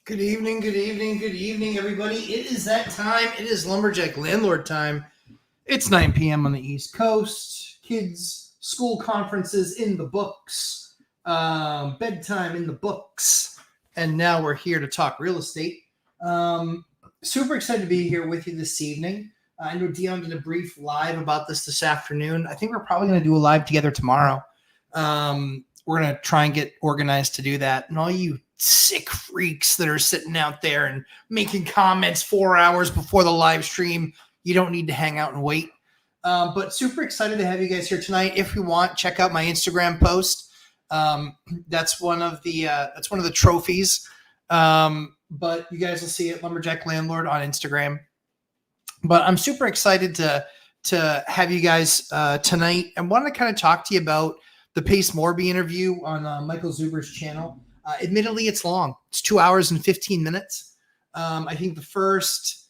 Good evening, good evening, good evening, everybody. It is that time. It is Lumberjack Landlord time. It's 9 p.m. on the East Coast. Kids' school conferences in the books, bedtime in the books. And now we're here to talk real estate. Super excited to be here with you this evening. I know Dion did a brief live about this afternoon. I think we're probably going to do a live together tomorrow. We're going to try and get organized to do that. And all you sick freaks that are sitting out there and making comments 4 hours before the live stream, you don't need to hang out and wait. But super excited to have you guys here tonight. If you want, check out my Instagram post. That's one of the trophies. But you guys will see it, Lumberjack Landlord on Instagram. But I'm super excited to have you guys tonight, and want to kind of talk to you about the Pace Morby interview on Michael Zuber's channel. Admittedly, it's long. It's 2 hours and 15 minutes. I think the first,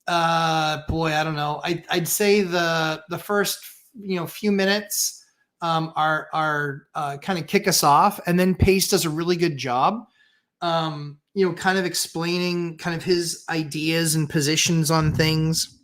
I don't know. I'd say the first few minutes are kind of kick us off, and then Pace does a really good job. Kind of explaining kind of his ideas and positions on things,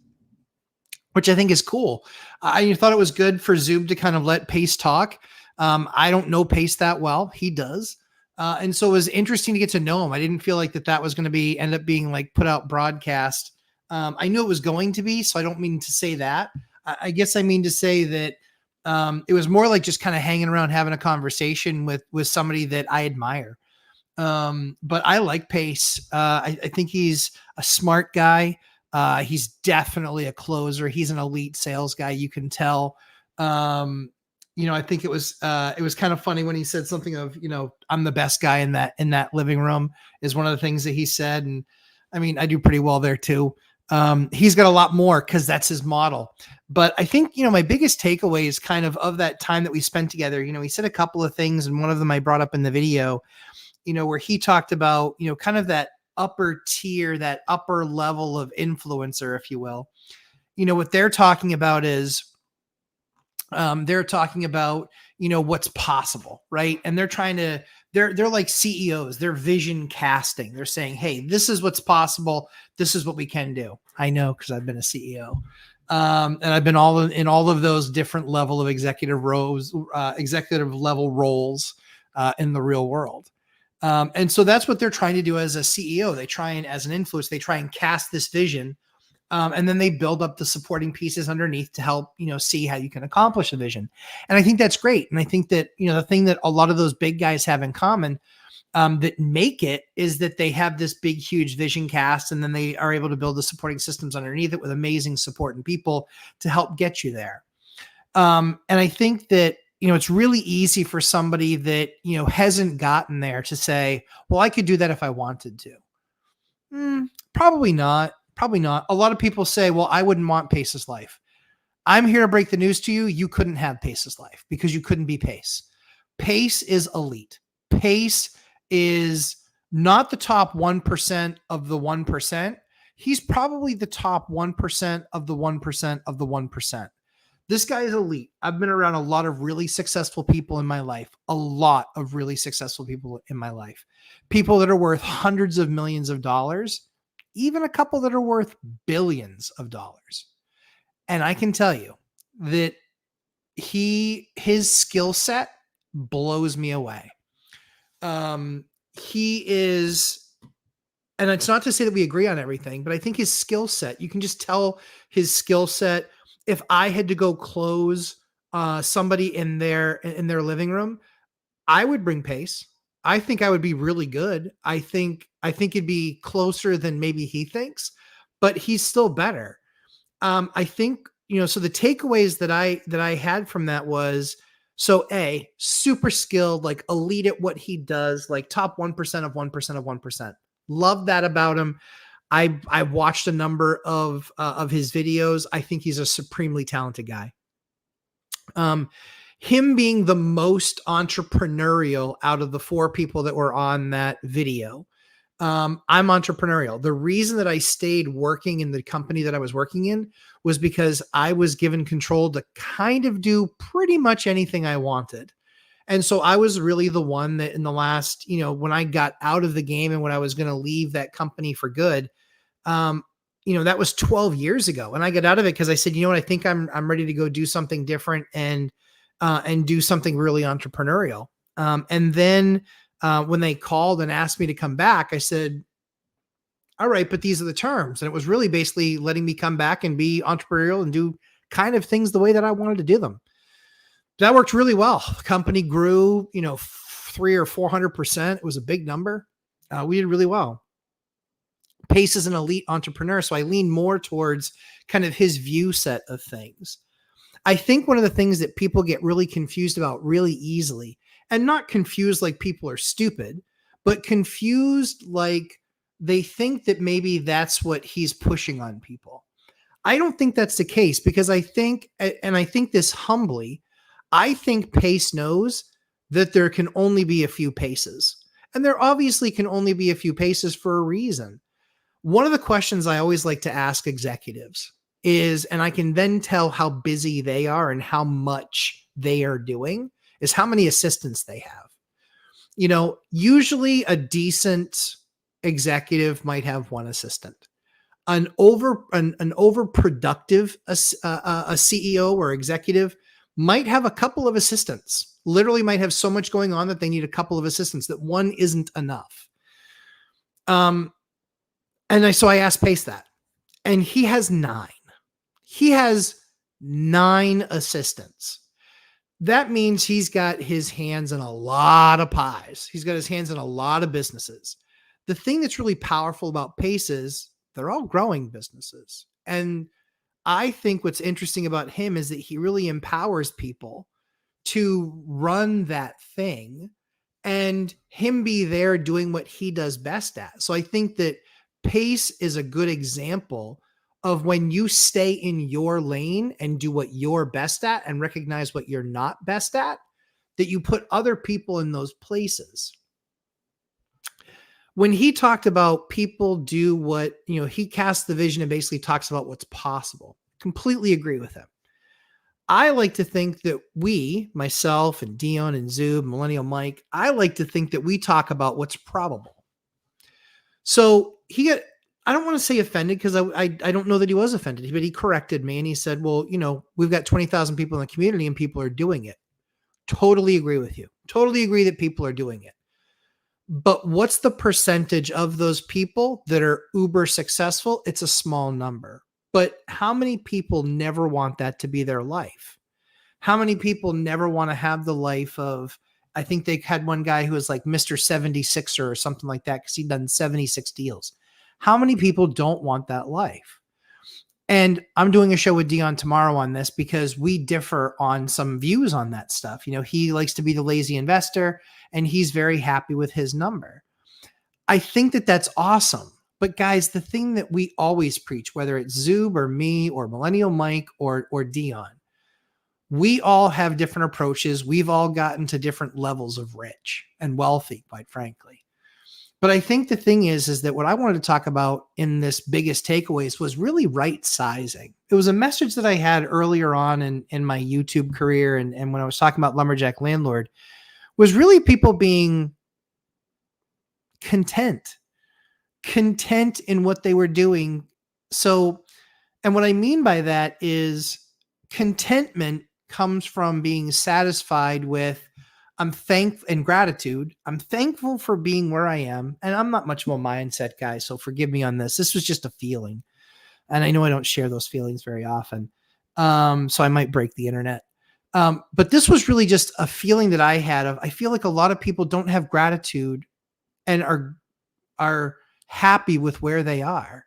which I think is cool. I thought it was good for Zub to kind of let Pace talk. I don't know Pace that well. He does. And so it was interesting to get to know him. I didn't feel like that was going to end up being like put out broadcast. I knew it was going to be, so I don't mean to say that. I guess I mean to say that it was more like just kind of hanging around, having a conversation with somebody that I admire. But I like Pace. I think he's a smart guy. He's definitely a closer. He's an elite sales guy. You can tell. I think it was kind of funny when he said something of, I'm the best guy in that living room is one of the things that he said. And I mean, I do pretty well there too. He's got a lot more because that's his model. But I think, my biggest takeaway is kind of that time that we spent together. He said a couple of things, and one of them I brought up in the video, where he talked about, kind of that upper tier, that upper level of influencer, if you will. What they're talking about is, they're talking about, what's possible, right? And they're like CEOs, they're vision casting. They're saying, hey, this is what's possible. This is what we can do. I know, because I've been a CEO. And I've been in all of those different level of executive level roles in the real world. And so that's what they're trying to do as a CEO. They try and, as an influencer, they try and cast this vision. And then they build up the supporting pieces underneath to help, see how you can accomplish a vision. And I think that's great. And I think that, the thing that a lot of those big guys have in common that make it is that they have this big, huge vision cast, and then they are able to build the supporting systems underneath it with amazing support and people to help get you there. And I think that, it's really easy for somebody that, hasn't gotten there to say, well, I could do that if I wanted to. Probably not. Probably not. A lot of people say, well, I wouldn't want Pace's life. I'm here to break the news to you. You couldn't have Pace's life because you couldn't be Pace. Pace is elite. Pace is not the top 1% of the 1%. He's probably the top 1% of the 1% of the 1%. This guy is elite. I've been around a lot of really successful people in my life, people that are worth hundreds of millions of dollars, even a couple that are worth billions of dollars. And I can tell you that his skill set blows me away. He is, and it's not to say that we agree on everything, but I think his skill set, you can just tell his skill set. If I had to go close somebody in their living room, I would bring Pace. I think I would be really good. I think it'd be closer than maybe he thinks, but he's still better. I think, so the takeaways that I had from that was, so A, super skilled, like elite at what he does, like top 1% of 1% of 1%. Love that about him. I watched a number of his videos. I think he's a supremely talented guy. Him being the most entrepreneurial out of the 4 people that were on that video. I'm entrepreneurial. The reason that I stayed working in the company that I was working in was because I was given control to kind of do pretty much anything I wanted. And so I was really the one that in the last, when I got out of the game and when I was going to leave that company for good, um, that was 12 years ago. And I got out of it because I said, you know what, I think I'm ready to go do something different and do something really entrepreneurial. And then when they called and asked me to come back, I said, all right, but these are the terms. And it was really basically letting me come back and be entrepreneurial and do kind of things the way that I wanted to do them. That worked really well. The company grew, 300 or 400%. It was a big number. We did really well. Pace is an elite entrepreneur, so I lean more towards kind of his view set of things. I think one of the things that people get really confused about really easily, and not confused like people are stupid, but confused like they think that maybe that's what he's pushing on people. I don't think that's the case because I think, and I think this humbly, I think Pace knows that there can only be a few paces. And there obviously can only be a few paces for a reason. One of the questions I always like to ask executives is, and I can then tell how busy they are and how much they are doing, is how many assistants they have. Usually a decent executive might have one assistant. An overproductive a CEO or executive might have a couple of assistants. Literally might have so much going on that they need a couple of assistants, that one isn't enough. So I asked Pace that, and he has 9. He has 9 assistants. That means he's got his hands in a lot of pies. He's got his hands in a lot of businesses. The thing that's really powerful about Pace is they're all growing businesses. And I think what's interesting about him is that he really empowers people to run that thing and him be there doing what he does best at. So I think that Pace is a good example of when you stay in your lane and do what you're best at and recognize what you're not best at, that you put other people in those places. When he talked about people do what, he casts the vision and basically talks about what's possible. Completely agree with him. I like to think that we, myself and Dion and Zub, Millennial Mike, I like to think that we talk about what's probable. So I don't want to say offended because I don't know that he was offended, but he corrected me and he said, well, we've got 20,000 people in the community and people are doing it. Totally agree with you. Totally agree that people are doing it. But what's the percentage of those people that are uber successful? It's a small number. But how many people never want that to be their life? How many people never want to have the life of, I think they had one guy who was like Mr. 76er or something like that because he'd done 76 deals. How many people don't want that life? And I'm doing a show with Dion tomorrow on this because we differ on some views on that stuff. He likes to be the lazy investor and he's very happy with his number. I think that that's awesome. But guys, the thing that we always preach, whether it's Zub or me or Millennial Mike or Dion, we all have different approaches. We've all gotten to different levels of rich and wealthy, quite frankly. But I think the thing is that what I wanted to talk about in this biggest takeaways was really right sizing. It was a message that I had earlier on in my YouTube career. And when I was talking about Lumberjack Landlord, was really people being content in what they were doing. So, and what I mean by that is contentment comes from being satisfied with, I'm thankful and gratitude. I'm thankful for being where I am. And I'm not much of a mindset guy, so forgive me on this. This was just a feeling. And I know I don't share those feelings very often. So I might break the internet. But this was really just a feeling that I had of, I feel like a lot of people don't have gratitude and are happy with where they are.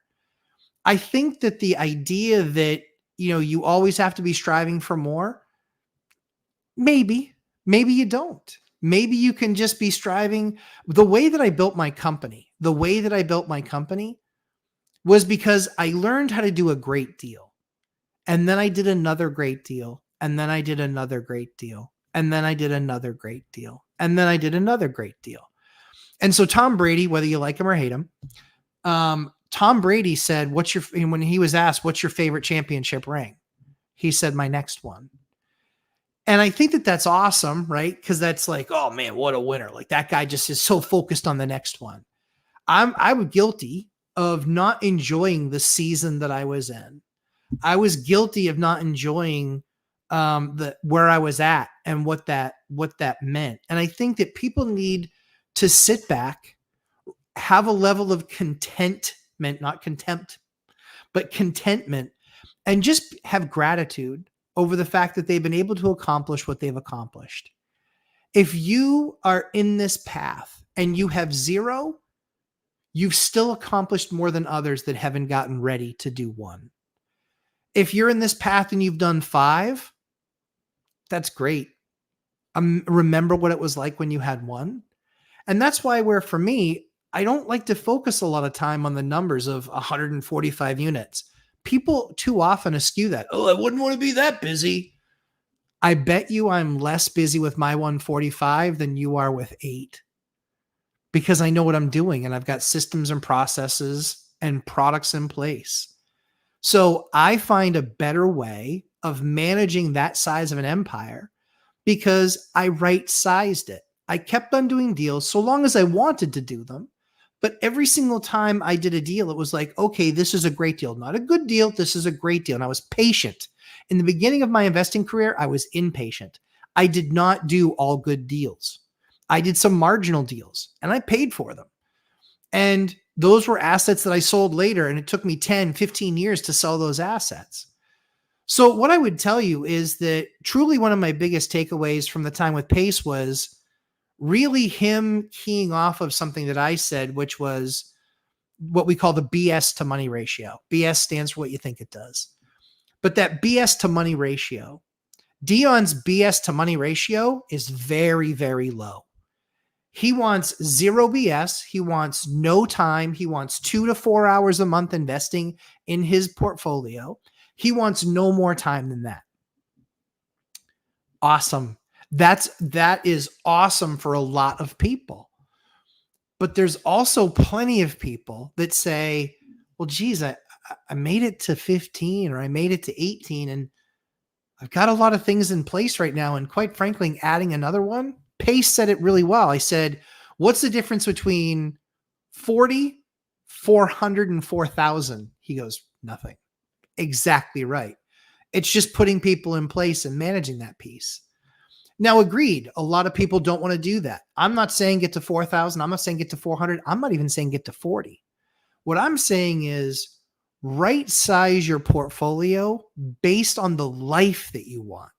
I think that the idea that, you always have to be striving for more, maybe you don't. Maybe you can just be striving. The way that I built my company was because I learned how to do a great deal. And then I did another great deal. And then I did another great deal. And then I did another great deal. And then I did another great deal. And so Tom Brady, whether you like him or hate him, Tom Brady said, when he was asked, what's your favorite championship ring? He said, my next one. And I think that that's awesome, right? Because that's like, oh man, what a winner. Like that guy just is so focused on the next one. I was guilty of not enjoying the season that I was in. I was guilty of not enjoying the where I was at and what that meant. And I think that people need to sit back, have a level of contentment, not contempt, but contentment, and just have gratitude over the fact that they've been able to accomplish what they've accomplished. If you are in this path and you have zero, you've still accomplished more than others that haven't gotten ready to do one. If you're in this path and you've done 5, that's great. Remember what it was like when you had 1. And that's why where for me, I don't like to focus a lot of time on the numbers of 145 units. People too often eschew that. Oh, I wouldn't want to be that busy. I bet you I'm less busy with my 145 than you are with 8, because I know what I'm doing and I've got systems and processes and products in place. So I find a better way of managing that size of an empire because I right-sized it. I kept on doing deals so long as I wanted to do them. But every single time I did a deal, it was like, okay, this is a great deal. Not a good deal. This is a great deal. And I was patient. In the beginning of my investing career, I was impatient. I did not do all good deals. I did some marginal deals and I paid for them. And those were assets that I sold later. And it took me 10, 15 years to sell those assets. So what I would tell you is that truly one of my biggest takeaways from the time with Pace was really him keying off of something that I said, which was what we call the BS to money ratio. BS stands for what you think it does. But that BS to money ratio, Dion's BS to money ratio is very, very low. He wants 0 BS. He wants no time. He wants 2 to 4 hours a month investing in his portfolio. He wants no more time than that. Awesome. That is awesome for a lot of people. But there's also plenty of people that say, well, geez, I made it to 15 or I made it to 18 and I've got a lot of things in place right now. And quite frankly, adding another one, Pace said it really well. I said, what's the difference between 40, 400, and 4,000? He goes, nothing. Exactly right. It's just putting people in place and managing that piece. Now, agreed, a lot of people don't want to do that. I'm not saying get to 4,000. I'm not saying get to 400. I'm not even saying get to 40. What I'm saying is right size your portfolio based on the life that you want.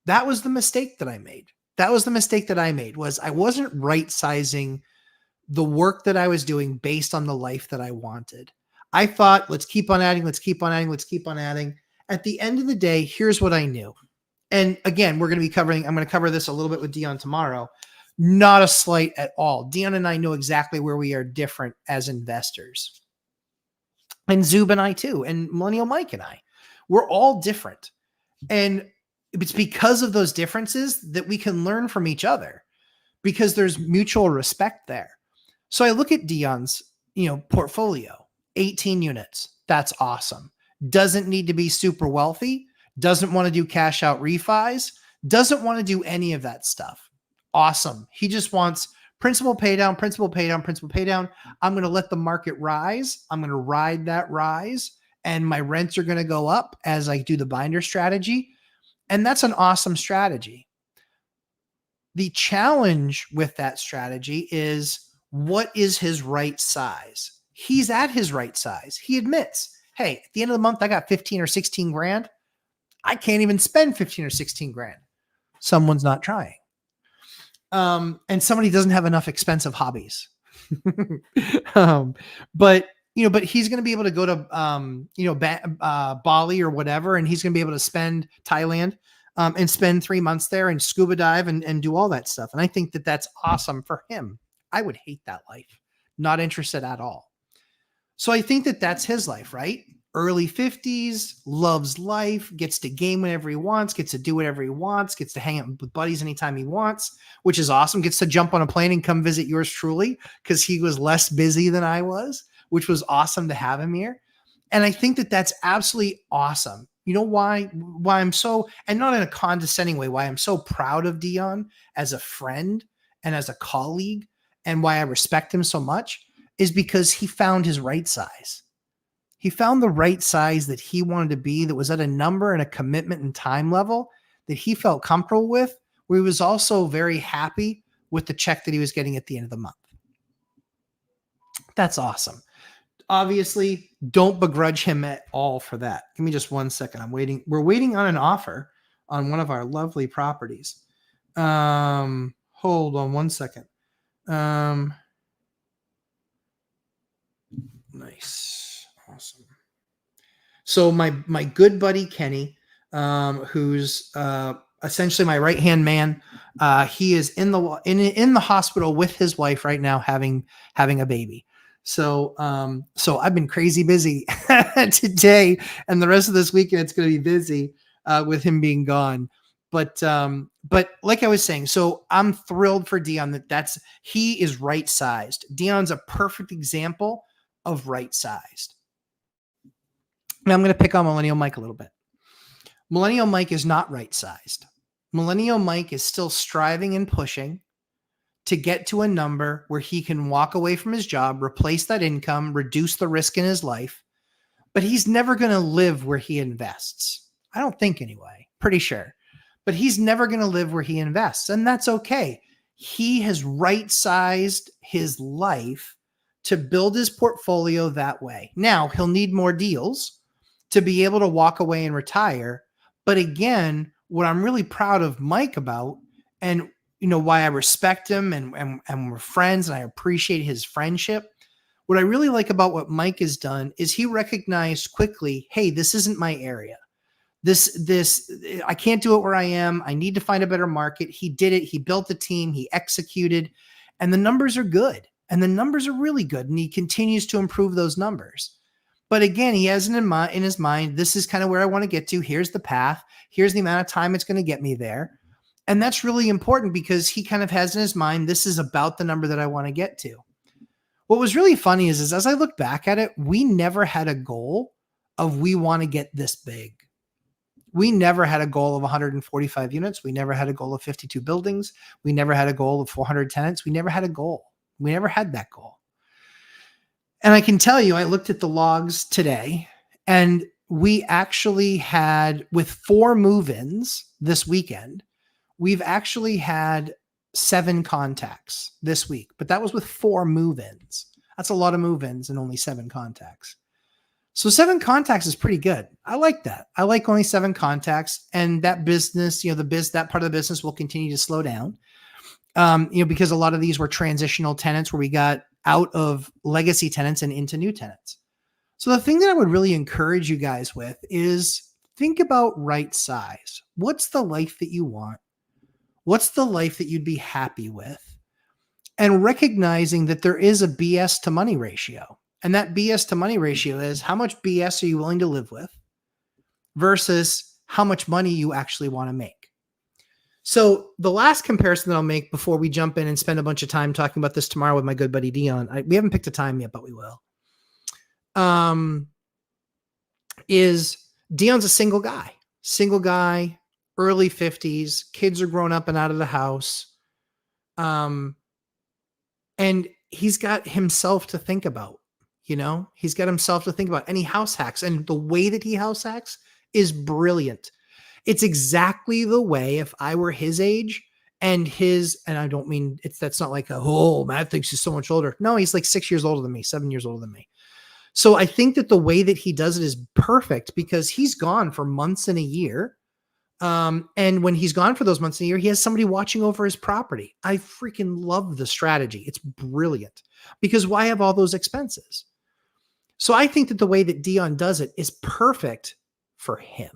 That was the mistake that I made. Was I wasn't right sizing the work that I was doing based on the life that I wanted. I thought, let's keep on adding. At the end of the day, here's what I knew. And again, I'm going to cover this a little bit with Dion tomorrow. Not a slight at all. Dion and I know exactly where we are different as investors. And Zub and I too, and Millennial Mike and I, we're all different. And it's because of those differences that we can learn from each other because there's mutual respect there. So I look at Dion's, portfolio, 18 units. That's awesome. Doesn't need to be super wealthy. Doesn't want to do cash out refis. Doesn't want to do any of that stuff. Awesome. He just wants principal pay down. I'm going to let the market rise. I'm going to ride that rise and my rents are going to go up as I do the binder strategy. And that's an awesome strategy. The challenge with that strategy is what is his right size? He's at his right size. He admits, hey, at the end of the month, I got 15 or 16 grand. I can't even spend 15 or 16 grand. Someone's not trying. And somebody doesn't have enough expensive hobbies. But he's going to be able to go to, Bali or whatever, and he's going to be able to spend Thailand and spend 3 months there and scuba dive and do all that stuff. And I think that that's awesome for him. I would hate that life. Not interested at all. So I think that that's his life, right? Early 50s, loves life, gets to game whenever he wants, gets to do whatever he wants, gets to hang out with buddies anytime he wants, which is awesome. Gets to jump on a plane and come visit yours truly because he was less busy than I was, which was awesome to have him here. And I think that that's absolutely awesome. You know why I'm so, and not in a condescending way, why I'm so proud of Dion as a friend and as a colleague, and why I respect him so much, is because he found his right size. He found the right size that he wanted to be, that was at a number and a commitment and time level that he felt comfortable with, where he was also very happy with the check that he was getting at the end of the month. That's awesome. Obviously, don't begrudge him at all for that. Give me just 1 second. I'm waiting. We're waiting on an offer on one of our lovely properties. Hold on 1 second. Nice. Awesome. So my good buddy Kenny, who's essentially my right-hand man, he is in the hospital with his wife right now, having a baby. So I've been crazy busy today, and the rest of this weekend it's going to be busy with him being gone. But like I was saying, so I'm thrilled for Dion he is right sized. Dion's a perfect example of right sized. Now I'm going to pick on Millennial Mike a little bit. Millennial Mike is not right sized. Millennial Mike is still striving and pushing to get to a number where he can walk away from his job, replace that income, reduce the risk in his life, but he's never going to live where he invests. I don't think anyway, pretty sure, but he's never going to live where he invests, and that's okay. He has right-sized his life to build his portfolio that way. Now he'll need more deals to be able to walk away and retire. But again, what I'm really proud of Mike about, and why I respect him and we're friends and I appreciate his friendship. What I really like about what Mike has done is he recognized quickly, hey, this isn't my area. This I can't do it where I am. I need to find a better market. He did it. He built the team. He executed, and the numbers are good. And the numbers are really good. And he continues to improve those numbers. But again, he has in his mind, this is kind of where I want to get to. Here's the path. Here's the amount of time it's going to get me there. And that's really important because he kind of has in his mind, this is about the number that I want to get to. What was really funny is as I look back at it, we never had a goal of we want to get this big. We never had a goal of 145 units. We never had a goal of 52 buildings. We never had a goal of 400 tenants. We never had a goal. We never had that goal. And I can tell you, I looked at the logs today, and we actually had, with 4 move-ins this weekend, we've actually had 7 contacts this week, but that was with 4 move-ins. That's a lot of move-ins and only 7 contacts. So 7 contacts is pretty good. I like that. I like only 7 contacts, and that business, that part of the business will continue to slow down. Because a lot of these were transitional tenants where we got out of legacy tenants and into new tenants. So the thing that I would really encourage you guys with is think about right size. What's the life that you want? What's the life that you'd be happy with? And recognizing that there is a BS to money ratio. And that BS to money ratio is how much BS are you willing to live with versus how much money you actually want to make. So the last comparison that I'll make before we jump in and spend a bunch of time talking about this tomorrow with my good buddy Dion, we haven't picked a time yet, but we will, is Dion's a single guy, early 50s, kids are grown up and out of the house. And he's got himself to think about, he's got himself to think about, and he house hacks, and the way that he house hacks is brilliant. It's exactly the way if I were his age and I don't mean that's not like Matt thinks he's so much older. No, he's like 6 years older than me, 7 years older than me. So I think that the way that he does it is perfect because he's gone for months in a year. And when he's gone for those months in a year, he has somebody watching over his property. I freaking love the strategy. It's brilliant because why have all those expenses? So I think that the way that Dion does it is perfect for him.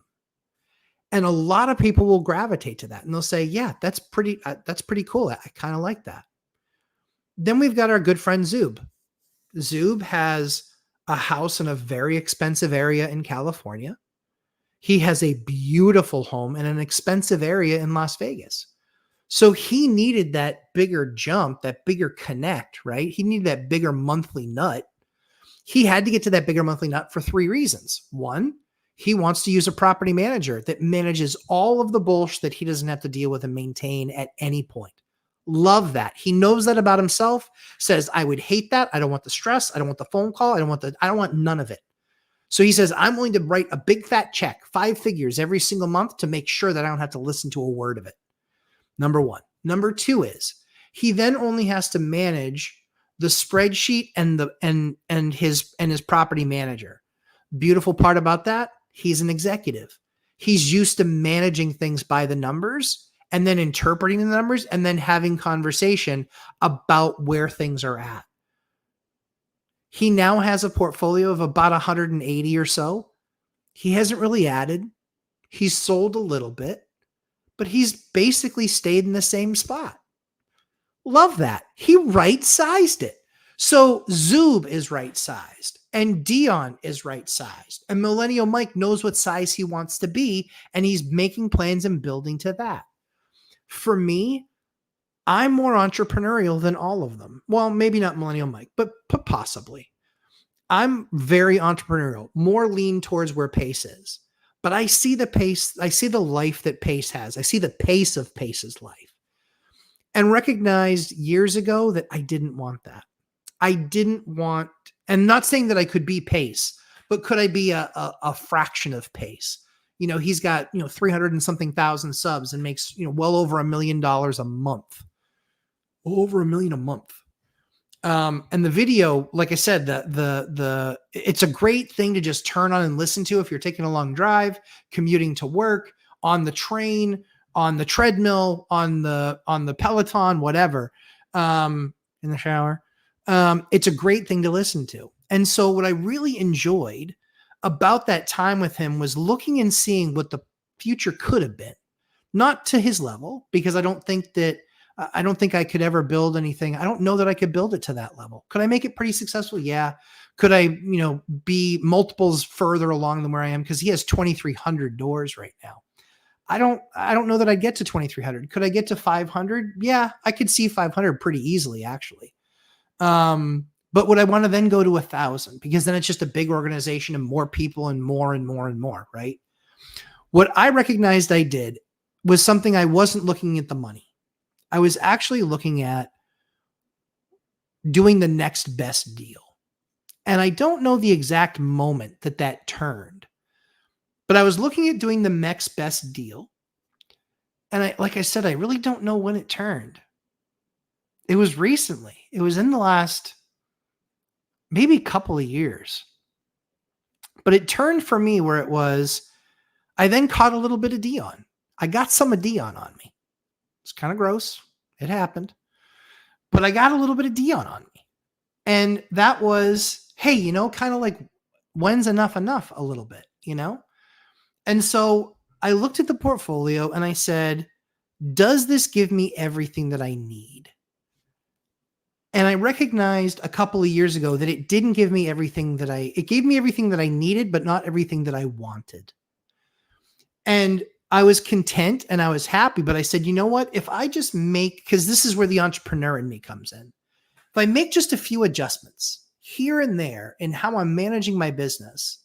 And a lot of people will gravitate to that and they'll say, yeah, that's pretty cool. I kind of like that. Then we've got our good friend Zub. Zub has a house in a very expensive area in California. He has a beautiful home in an expensive area in Las Vegas. So he needed that bigger jump, that bigger connect, right? He needed that bigger monthly nut. He had to get to that bigger monthly nut for 3 reasons. 1, He wants to use a property manager that manages all of the bullshit that he doesn't have to deal with and maintain at any point. Love that. He knows that about himself, says, I would hate that. I don't want the stress. I don't want the phone call. I don't want none of it. So he says, I'm willing to write a big fat check, 5 figures every single month to make sure that I don't have to listen to a word of it. Number one. Number two is he then only has to manage the spreadsheet and his property manager. Beautiful part about that, he's an executive. He's used to managing things by the numbers and then interpreting the numbers and then having conversation about where things are at. He now has a portfolio of about 180 or so. He hasn't really added. He's sold a little bit, but he's basically stayed in the same spot. Love that. He right-sized it. So Zoob is right-sized and Dion is right-sized and Millennial Mike knows what size he wants to be and he's making plans and building to that. For me, I'm more entrepreneurial than all of them. Well, maybe not Millennial Mike, but possibly. I'm very entrepreneurial, more lean towards where Pace is. But I see the pace, I see the life that Pace has. I see the pace of Pace's life. And recognized years ago that I didn't want that. I didn't want, and not saying that I could be Pace, but could I be a fraction of Pace? You know, he's got, 300 and something thousand subs and makes, well over $1 million a month. Over $1 million a month. And the video, like I said, it's a great thing to just turn on and listen to if you're taking a long drive, commuting to work, on the train, on the treadmill, on the Peloton, whatever, in the shower. It's a great thing to listen to. And so what I really enjoyed about that time with him was looking and seeing what the future could have been. Not to his level, because I don't think I could ever build anything. I don't know that I could build it to that level. Could I make it pretty successful? Yeah. Could I, be multiples further along than where I am? Because he has 2,300 doors right now. I don't know that I'd get to 2,300. Could I get to 500? Yeah, I could see 500 pretty easily, actually. But would I want to then go to 1,000? Because then it's just a big organization and more people and more and more and more, right? What I recognized I did was something I wasn't looking at the money. I was actually looking at doing the next best deal. And I don't know the exact moment that turned, but I was looking at doing the next best deal. And like I said, I really don't know when it turned. It was recently. It was in the last maybe couple of years. But it turned for me where it was, I then caught a little bit of Dion. I got some of Dion on me. It's kind of gross. It happened. But I got a little bit of Dion on me. And that was, hey, kind of like, when's enough a little bit, And so I looked at the portfolio and I said, does this give me everything that I need? And I recognized a couple of years ago that it didn't give me everything it gave me everything that I needed, but not everything that I wanted. And I was content and I was happy, but I said, you know what? If I just because this is where the entrepreneur in me comes in. If I make just a few adjustments here and there in how I'm managing my business,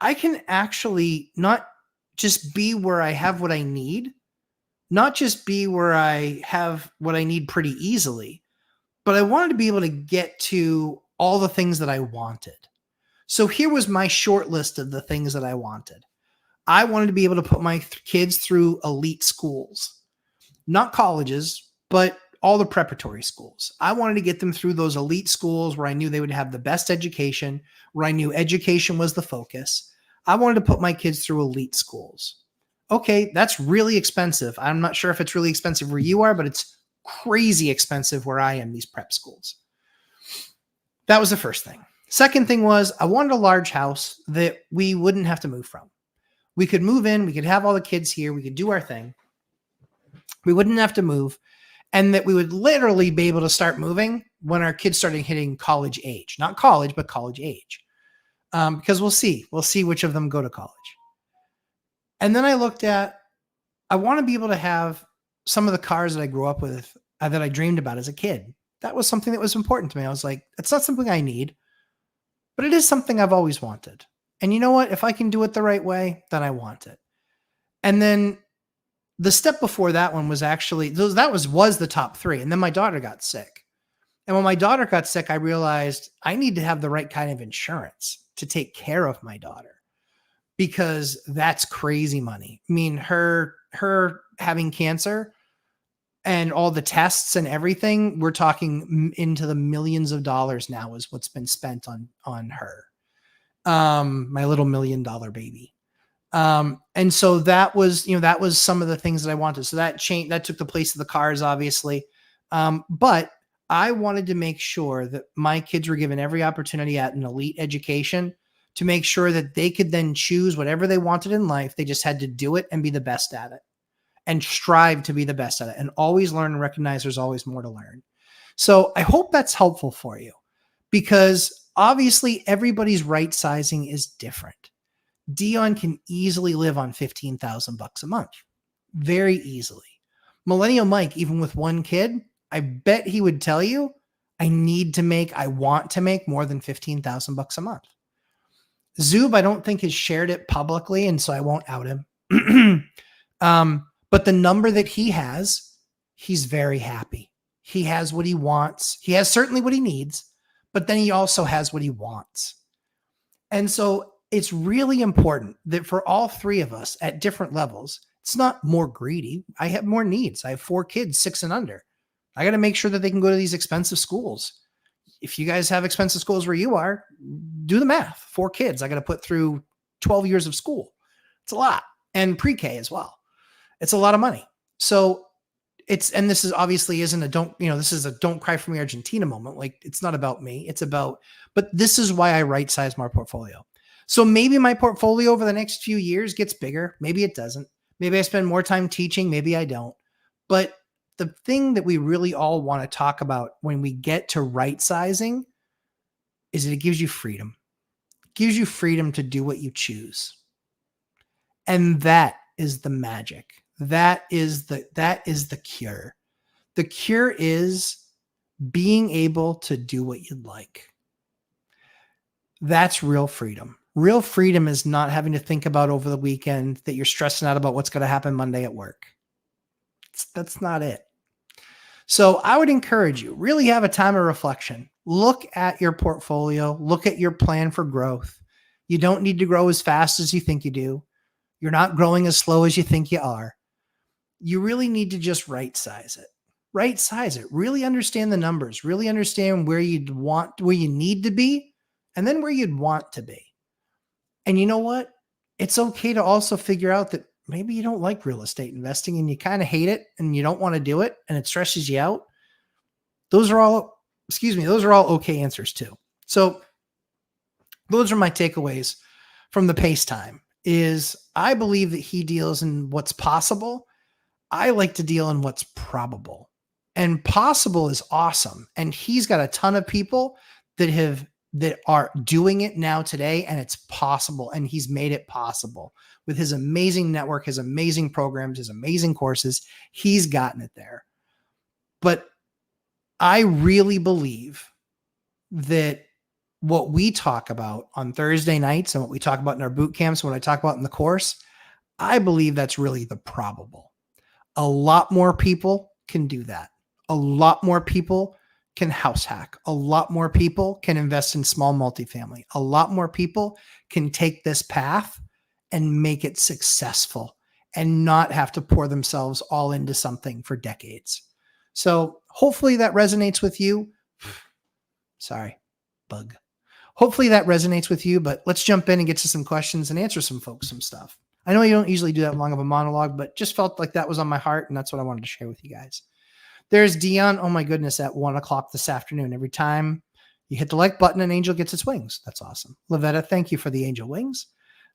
I can actually not just be where I have what I need, not just be where I have what I need pretty easily, but I wanted to be able to get to all the things that I wanted. So here was my short list of the things that I wanted. I wanted to be able to put my kids through elite schools, not colleges, but all the preparatory schools. I wanted to get them through those elite schools where I knew they would have the best education, where I knew education was the focus. I wanted to put my kids through elite schools. Okay, that's really expensive. I'm not sure if it's really expensive where you are, but it's crazy expensive where I am, these prep schools. That was the first thing. Second thing was I wanted a large house that we wouldn't have to move from. We could move in, we could have all the kids here, we could do our thing. We wouldn't have to move, and that we would literally be able to start moving when our kids started hitting college age. Not college, but college age. Because we'll see which of them go to college. And then I looked at, I want to be able to have some of the cars that I grew up with, that I dreamed about as a kid. That was something that was important to me. I was like, it's not something I need, but it is something I've always wanted. And you know what? If I can do it the right way, then I want it. And then the step before that one was actually that was the top 3. And then my daughter got sick. And when my daughter got sick, I realized I need to have the right kind of insurance to take care of my daughter, because that's crazy money. I mean, her having cancer and all the tests and everything, we're talking into the millions of dollars now is what's been spent on her. My little $1 million baby. And so that was some of the things that I wanted. So that took the place of the cars, obviously. But I wanted to make sure that my kids were given every opportunity at an elite education to make sure that they could then choose whatever they wanted in life. They just had to do it and be the best at it and strive to be the best at it and always learn and recognize there's always more to learn. So I hope that's helpful for you, because obviously everybody's right sizing is different. Dion can easily live on $15,000 a month, very easily. Millennial Mike, even with one kid, I bet he would tell you, I want to make more than $15,000 a month. Zoob, I don't think has shared it publicly, and so I won't out him. But the number that he has, he's very happy. He has what he wants. He has certainly what he needs, but then he also has what he wants. And so it's really important that for all 3 of us at different levels, it's not more greedy. I have more needs. I have 4 kids, 6 and under. I got to make sure that they can go to these expensive schools. If you guys have expensive schools where you are, do the math. 4 kids, I got to put through 12 years of school. It's a lot. And pre-K as well. It's a lot of money. So this is obviously isn't this is a don't cry for me Argentina moment. Like, it's not about me. But this is why I right size my portfolio. So maybe my portfolio over the next few years gets bigger. Maybe it doesn't. Maybe I spend more time teaching. Maybe I don't. But the thing that we really all want to talk about when we get to right sizing is that it gives you freedom. It gives you freedom to do what you choose. And that is the magic. That is the cure. The cure is being able to do what you'd like. That's real freedom. Real freedom is not having to think about over the weekend that you're stressing out about what's going to happen Monday at work. That's not it. So I would encourage you, really have a time of reflection. Look at your portfolio. Look at your plan for growth. You don't need to grow as fast as you think you do. You're not growing as slow as you think you are. You really need to just right size it. Right size it. Really understand the numbers. Really understand where you need to be, and then where you'd want to be. And you know what? It's okay to also figure out that maybe you don't like real estate investing and you kind of hate it and you don't want to do it and it stresses you out. Those are all okay answers too. So those are my takeaways from the pace time. Is I believe that he deals in what's possible. I like to deal in what's probable. And possible is awesome. And he's got a ton of people that are doing it now today, and it's possible. And he's made it possible with his amazing network, his amazing programs, his amazing courses. He's gotten it there. But I really believe that what we talk about on Thursday nights and what we talk about in our boot camps, what I talk about in the course, I believe that's really the probable. A lot more people can do that. A lot more people can house hack. A lot more people can invest in small multifamily. A lot more people can take this path and make it successful and not have to pour themselves all into something for decades. So hopefully that resonates with you. Sorry, bug. Hopefully that resonates with you, but let's jump in and get to some questions and answer some folks some stuff. I know you don't usually do that long of a monologue, but just felt like that was on my heart, and that's what I wanted to share with you guys. There's Dion. Oh my goodness, at 1:00 this afternoon. Every time you hit the like button, an angel gets its wings. That's awesome. Lavetta, thank you for the angel wings.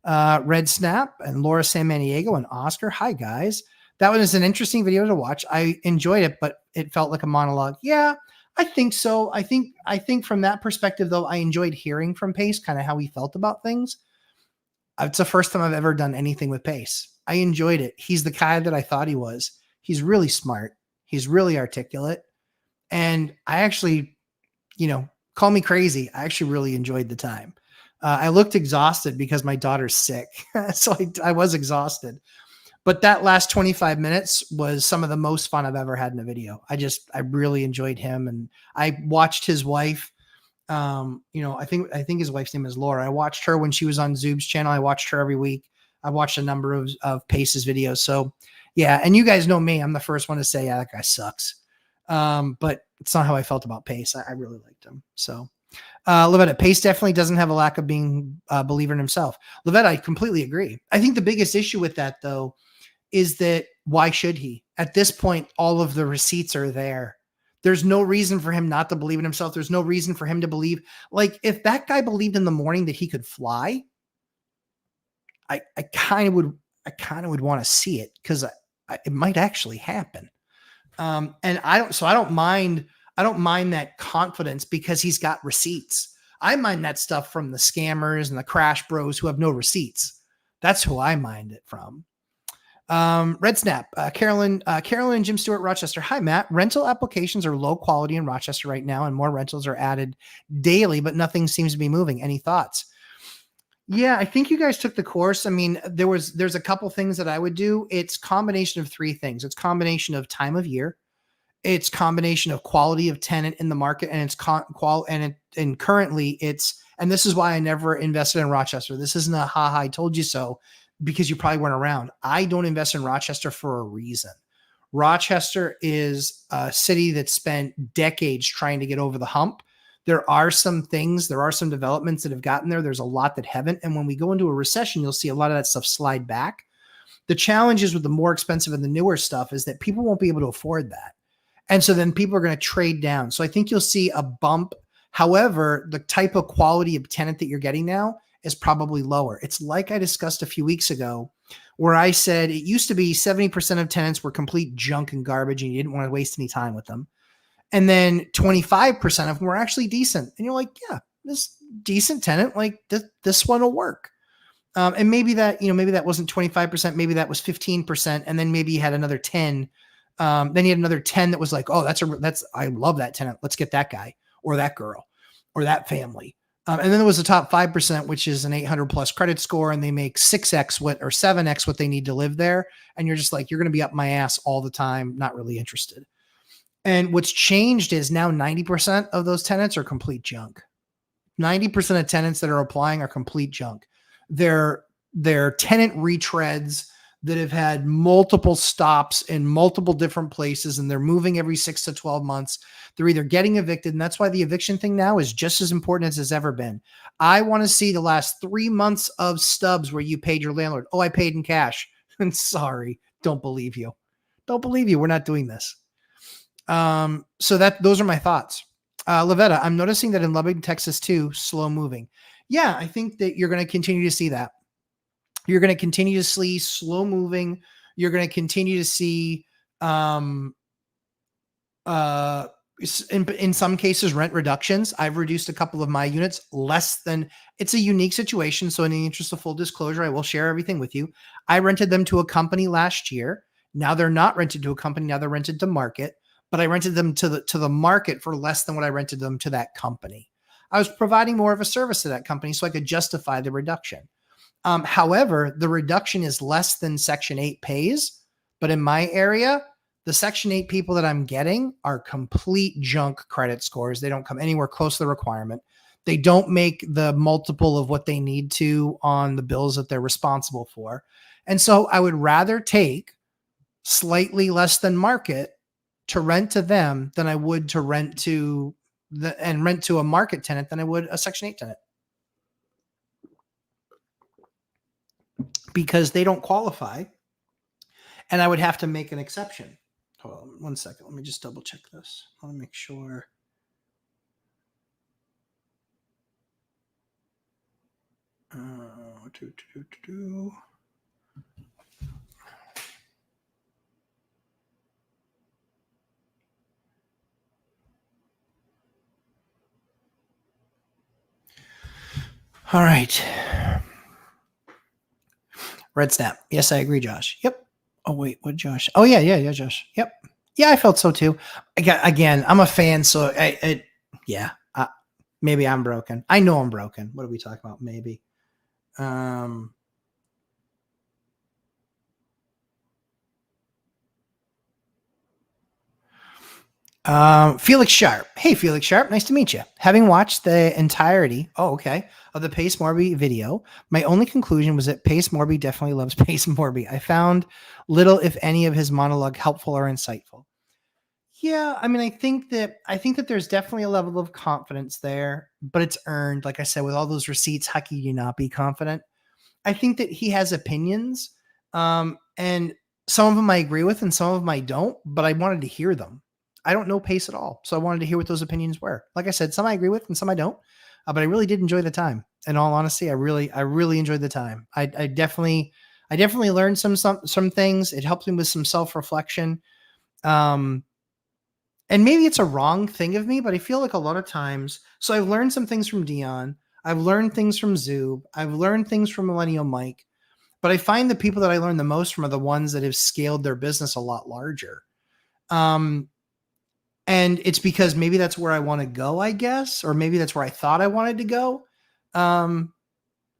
Red Snap and Laura Samaniego and Oscar. Hi, guys. That was an interesting video to watch. I enjoyed it, but it felt like a monologue. Yeah, I think so. I think from that perspective, though, I enjoyed hearing from Pace, kind of how he felt about things. It's the first time I've ever done anything with Pace. I enjoyed it. He's the guy that I thought he was. He's really smart. He's really articulate. And I actually, call me crazy, I actually really enjoyed the time. I looked exhausted because my daughter's sick. So I was exhausted. But that last 25 minutes was some of the most fun I've ever had in a video. I really enjoyed him. And I watched his wife. I think his wife's name is Laura. I watched her when she was on Zoob's channel. I watched her every week. I watched a number of Pace's videos. So yeah. And you guys know me. I'm the first one to say, yeah, that guy sucks. But it's not how I felt about Pace. I really liked him. So, Levetta, Pace definitely doesn't have a lack of being a believer in himself. Levetta, I completely agree. I think the biggest issue with that though, is that why should he? At this point, all of the receipts are there. There's no reason for him not to believe in himself. There's no reason for him to believe. Like if that guy believed in the morning that he could fly, I kind of would want to see it because it might actually happen. And I don't mind that confidence because he's got receipts. I mind that stuff from the scammers and the crash bros who have no receipts. That's who I mind it from. Red Snap, Carolyn and Jim Stewart, Rochester. Hi, Matt. Rental applications are low quality in Rochester right now, and more rentals are added daily, but nothing seems to be moving. Any thoughts? Yeah, I think you guys took the course. I mean, there's a couple things that I would do. It's combination of three things. It's combination of time of year. It's combination of quality of tenant in the market, and it's and currently it's, and this is why I never invested in Rochester. This isn't a I told you so, because you probably weren't around. I don't invest in Rochester for a reason. Rochester is a city that spent decades trying to get over the hump. There are some developments that have gotten there. There's a lot that haven't. And when we go into a recession, you'll see a lot of that stuff slide back. The challenge is with the more expensive and the newer stuff is that people won't be able to afford that. And so then people are going to trade down. So I think you'll see a bump. However, the type of quality of tenant that you're getting now is probably lower. It's like I discussed a few weeks ago where I said it used to be 70% of tenants were complete junk and garbage and you didn't want to waste any time with them. And then 25% of them were actually decent. And you're like, yeah, this decent tenant, like this one will work. And maybe that wasn't 25%, maybe that was 15%. And then maybe you had another 10. Then you had another 10 that was like, oh, I love that tenant. Let's get that guy or that girl or that family. And then there was the top 5%, which is an 800 plus credit score, and they make 6x or 7x what they need to live there. And you're just like, you're going to be up my ass all the time. Not really interested. And what's changed is now 90% of those tenants are complete junk. 90% of tenants that are applying are complete junk. They're tenant retreads that have had multiple stops in multiple different places, and they're moving every 6 to 12 months. They're either getting evicted, and that's why the eviction thing now is just as important as it's ever been. I want to see the last 3 months of stubs where you paid your landlord. Oh, I paid in cash. I'm sorry. Don't believe you. We're not doing this. So those are my thoughts. Lavetta, I'm noticing that in Lubbock, Texas too, slow moving. Yeah, I think that you're going to continue to see that. You're going to continue to see slow moving. You're going to continue to see, in some cases, rent reductions. I've reduced a couple of my units it's a unique situation. So in the interest of full disclosure, I will share everything with you. I rented them to a company last year. Now they're not rented to a company. Now they're rented to market, but I rented them to the market for less than what I rented them to that company. I was providing more of a service to that company so I could justify the reduction. However, the reduction is less than Section 8 pays, but in my area, the Section 8 people that I'm getting are complete junk credit scores. They don't come anywhere close to the requirement. They don't make the multiple of what they need to on the bills that they're responsible for. And so I would rather take slightly less than market to rent to them than I would to rent to a market tenant than I would a Section 8 tenant. Because they don't qualify, and I would have to make an exception. Hold on 1 second. Let me just double check this. I want to make sure. All right. Red Snap. Yes, I agree, Josh. Yep. Oh, wait. What, Josh? Oh, yeah, Josh. Yep. Yeah, I felt so too. Again, I'm a fan, so Maybe I'm broken. I know I'm broken. What are we talking about? Maybe. Felix Sharp. Hey, Felix Sharp. Nice to meet you. Having watched the entirety, of the Pace Morby video, my only conclusion was that Pace Morby definitely loves Pace Morby. I found little, if any, of his monologue helpful or insightful. Yeah, I mean, I think that there's definitely a level of confidence there, but it's earned. Like I said, with all those receipts, how can you not be confident? I think that he has opinions, and some of them I agree with, and some of them I don't. But I wanted to hear them. I don't know Pace at all, so I wanted to hear what those opinions were. Like I said, some I agree with, and some I don't. But I really did enjoy the time. In all honesty, I really enjoyed the time. I definitely learned some things. It helped me with some self reflection. Um, and maybe it's a wrong thing of me, but I feel like a lot of times. So I've learned some things from Dion. I've learned things from Zoob. I've learned things from Millennial Mike. But I find the people that I learn the most from are the ones that have scaled their business a lot larger. Um, and it's because maybe that's where I want to go, I guess, or maybe that's where I thought I wanted to go. Um,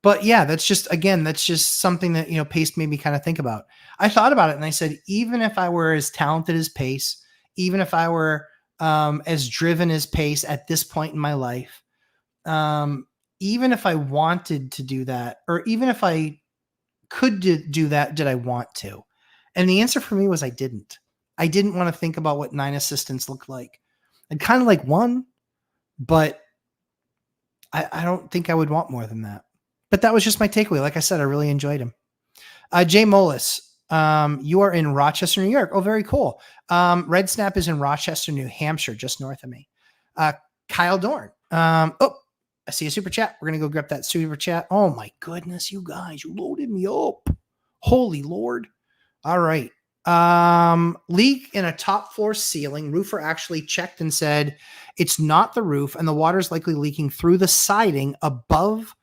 but yeah, that's just something that, Pace made me kind of think about. I thought about it and I said, even if I were as talented as Pace, even if I were as driven as Pace at this point in my life, um, even if I wanted to do that, or even if I could do that, did I want to? And the answer for me was I didn't. I didn't want to think about what 9 assistants looked like. I'd kind of like one, but I don't think I would want more than that. But that was just my takeaway. Like I said, I really enjoyed him. Jay Molis, you are in Rochester, New York. Oh, very cool. Red Snap is in Rochester, New Hampshire, just north of me. Kyle Dorn. I see a super chat. We're going to go grab that super chat. Oh my goodness, you guys, you loaded me up. Holy Lord. All right. Leak in a top floor ceiling. Roofer actually checked and said it's not the roof, and the water's likely leaking through the siding above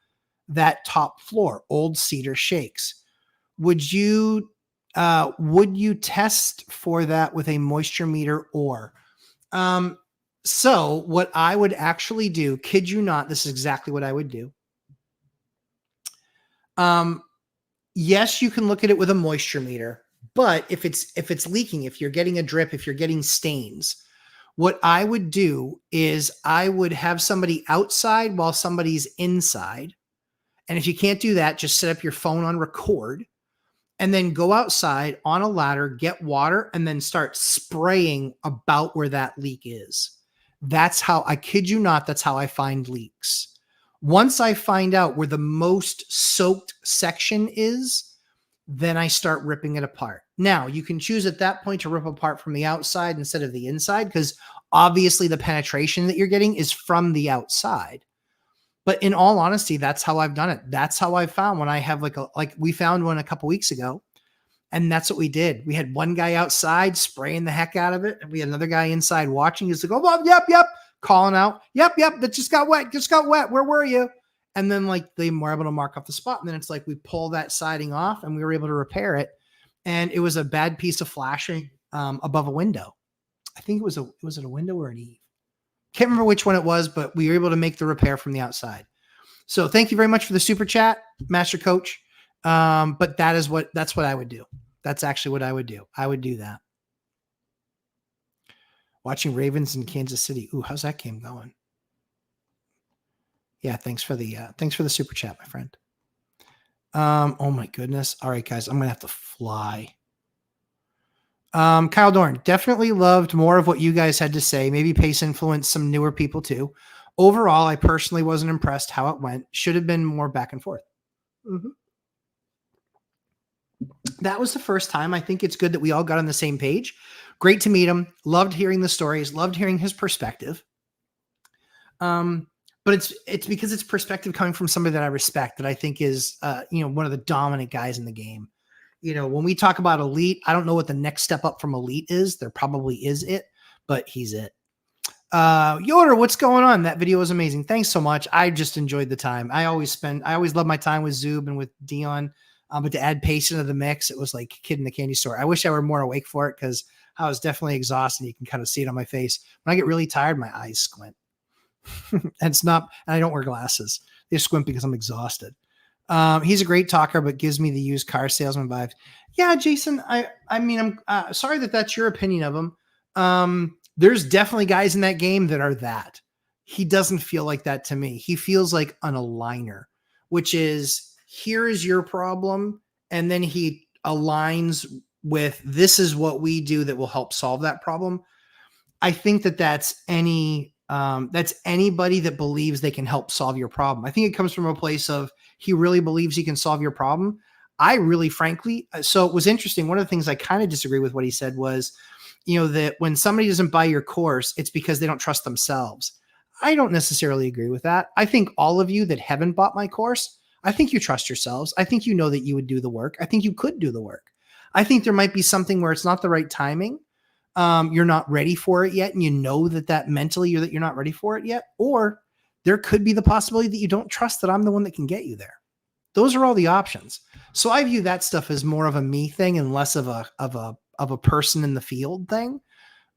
that top floor. Old cedar shakes. Would you test for that with a moisture meter or? So what I would actually do, kid you not, this is exactly what I would do. Yes, you can look at it with a moisture meter, but if it's leaking, if you're getting a drip, if you're getting stains, what I would do is I would have somebody outside while somebody's inside. And if you can't do that, just set up your phone on record and then go outside on a ladder, get water, and then start spraying about where that leak is. That's how, I kid you not, that's how I find leaks. Once I find out where the most soaked section is, then I start ripping it apart. Now, you can choose at that point to rip apart from the outside instead of the inside, because obviously the penetration that you're getting is from the outside. But in all honesty, that's how I've done it. That's how I found when I have like we found one a couple weeks ago. And that's what we did. We had one guy outside spraying the heck out of it. And we had another guy inside watching. He's like, oh, yep, calling out. Yep, that just got wet. Where were you? And then they were able to mark off the spot. And then it's like we pull that siding off and we were able to repair it. And it was a bad piece of flashing above a window. I think was it a window or an eave? Can't remember which one it was, but we were able to make the repair from the outside. So thank you very much for the super chat, Master Coach. But that's what I would do. That's actually what I would do. I would do that. Watching Ravens in Kansas City. Ooh, how's that game going? Yeah, thanks for the super chat, my friend. Oh my goodness. All right, guys, I'm gonna have to fly. Kyle Dorn, definitely loved more of what you guys had to say. Maybe Pace influenced some newer people too. Overall, I personally wasn't impressed how it went. Should have been more back and forth. Mm-hmm. That was the first time. I think it's good that we all got on the same page. Great to meet him. Loved hearing the stories. Loved hearing his perspective. But it's because it's perspective coming from somebody that I respect, that I think is one of the dominant guys in the game. When we talk about elite, I don't know what the next step up from elite is. There probably is it, but he's it. Yoder, what's going on? That video was amazing. Thanks so much. I just enjoyed the time. I always love my time with Zoob and with Dion. But to add Pace into the mix, it was like a kid in the candy store. I wish I were more awake for it because I was definitely exhausted. You can kind of see it on my face. When I get really tired, my eyes squint. And I don't wear glasses. They squint because I'm exhausted. He's a great talker, but gives me the used car salesman vibe. Yeah, Jason, I mean, I'm sorry that that's your opinion of him. There's definitely guys in that game that are that. He doesn't feel like that to me. He feels like an aligner, which is, here is your problem. And then he aligns with, this is what we do that will help solve that problem. I think that that's anybody that believes they can help solve your problem. I think it comes from a place of, he really believes he can solve your problem. I really, frankly, so it was interesting. One of the things I kind of disagree with what he said was, that when somebody doesn't buy your course, it's because they don't trust themselves. I don't necessarily agree with that. I think all of you that haven't bought my course, I think you trust yourselves. I think you know that you would do the work. I think you could do the work. I think there might be something where it's not the right timing. You're not ready for it yet. And you know that mentally you're not ready for it yet. Or there could be the possibility that you don't trust that I'm the one that can get you there. Those are all the options. So I view that stuff as more of a me thing and less of a person in the field thing.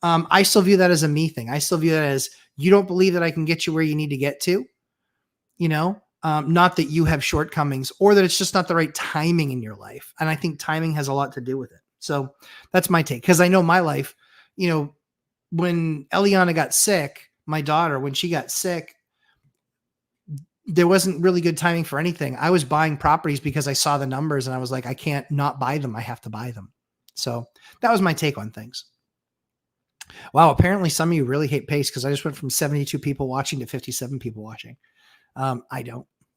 I still view that as a me thing. I still view that as, you don't believe that I can get you where you need to get to, not that you have shortcomings or that it's just not the right timing in your life. And I think timing has a lot to do with it. So that's my take. Cause I know my life, when Eliana got sick, my daughter, when she got sick, there wasn't really good timing for anything. I was buying properties because I saw the numbers and I was like, I can't not buy them. I have to buy them. So that was my take on things. Wow. Apparently some of you really hate pace, because I just went from 72 people watching to 57 people watching. I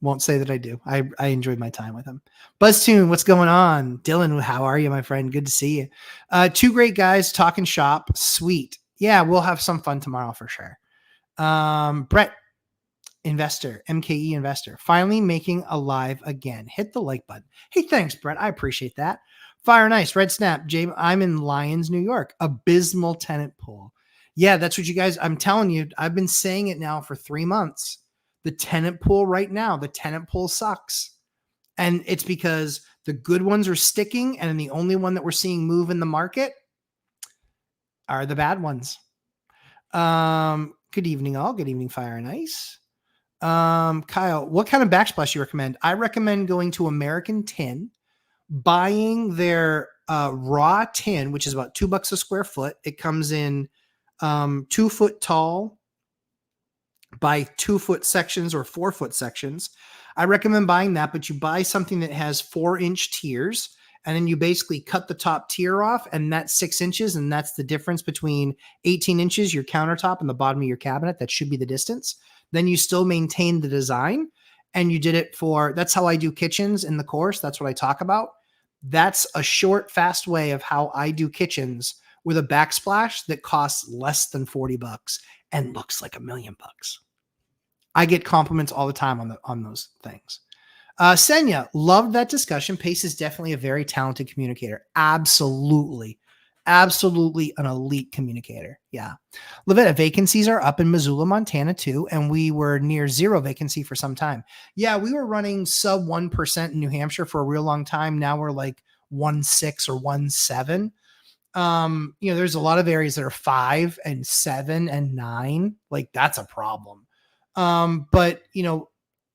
won't say that I do. I enjoyed my time with him. BuzzTune, what's going on? Dylan, how are you, my friend? Good to see you. Two great guys talking shop. Sweet. Yeah, we'll have some fun tomorrow for sure. Brett, investor, MKE investor, finally making a live again. Hit the like button. Hey, thanks, Brett. I appreciate that. Fire nice. Red Snap. James, I'm in Lyons, New York. Abysmal tenant pool. Yeah, that's what you guys, I'm telling you, I've been saying it now for 3 months. The tenant pool right now, the tenant pool sucks. And it's because the good ones are sticking, and the only one that we're seeing move in the market are the bad ones. Good evening, all. Good evening, Fire and Ice. Kyle, what kind of backsplash you recommend? I recommend going to American Tin, buying their raw tin, which is about $2 a square foot. It comes in 2 foot tall by 2 foot sections or 4 foot sections. I recommend buying that, but you buy something that has 4-inch tiers, and then you basically cut the top tier off, and that's 6 inches. And that's the difference between 18 inches, your countertop, and the bottom of your cabinet. That should be the distance. Then you still maintain the design, and you did it for, that's how I do kitchens in the course. That's what I talk about. That's a short, fast way of how I do kitchens with a backsplash that costs less than $40 and looks like $1 million. I get compliments all the time on those things. Senya, loved that discussion. Pace is definitely a very talented communicator. Absolutely. Absolutely an elite communicator. Yeah. Lavetta, vacancies are up in Missoula, Montana too. And we were near 0 vacancy for some time. Yeah. We were running sub 1% in New Hampshire for a real long time. Now we're like 1.6 or 1.7. There's a lot of areas that are 5 and 7 and 9. Like, that's a problem. But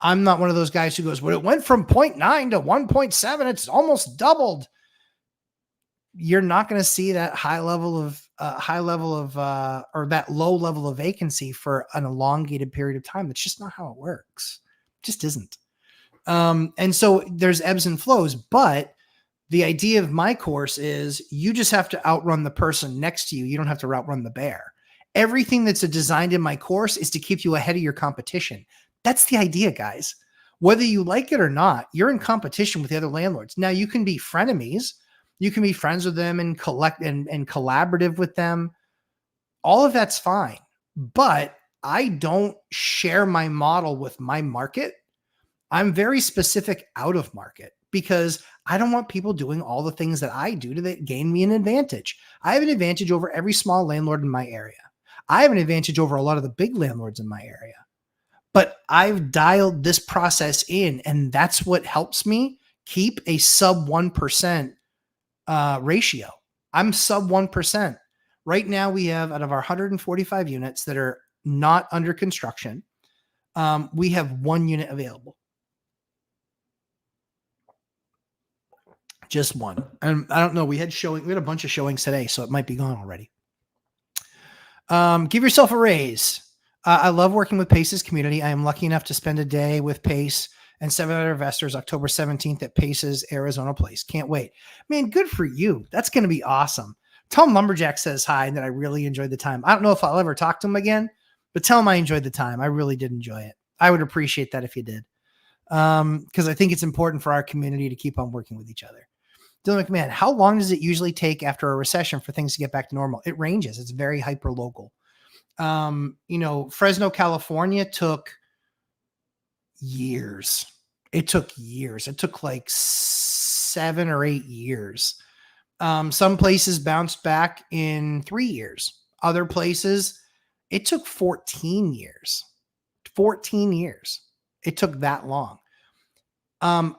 I'm not one of those guys who goes, well, it went from 0.9 to 1.7. It's almost doubled. You're not going to see that high level of or that low level of vacancy for an elongated period of time. That's just not how it works. It just isn't. And so there's ebbs and flows, but the idea of my course is you just have to outrun the person next to you. You don't have to outrun the bear. Everything that's designed in my course is to keep you ahead of your competition. That's the idea, guys. Whether you like it or not, you're in competition with the other landlords. Now, you can be frenemies. You can be friends with them and collaborative with them. All of that's fine. But I don't share my model with my market. I'm very specific out of market because I don't want people doing all the things that I do to gain me an advantage. I have an advantage over every small landlord in my area. I have an advantage over a lot of the big landlords in my area. But I've dialed this process in, and that's what helps me keep a sub 1% ratio. I'm sub 1%. Right now we have, out of our 145 units that are not under construction, We have 1 unit available. Just one. And I don't know. We had a bunch of showings today, so it might be gone already. Give yourself a raise. I love working with Pace's community. I am lucky enough to spend a day with Pace and 7 other investors October 17th at Pace's Arizona place. Can't wait. Man, good for you. That's going to be awesome. Tell him Lumberjack says hi and that I really enjoyed the time. I don't know if I'll ever talk to him again, but tell him I enjoyed the time. I really did enjoy it. I would appreciate that if you did. Because I think it's important for our community to keep on working with each other. Dylan McMahon, how long does it usually take after a recession for things to get back to normal? It ranges. It's very hyper local. Fresno, California took years. It took years. It took like 7 or 8 years. Some places bounced back in 3 years. Other places, it took 14 years. 14 years. It took that long. In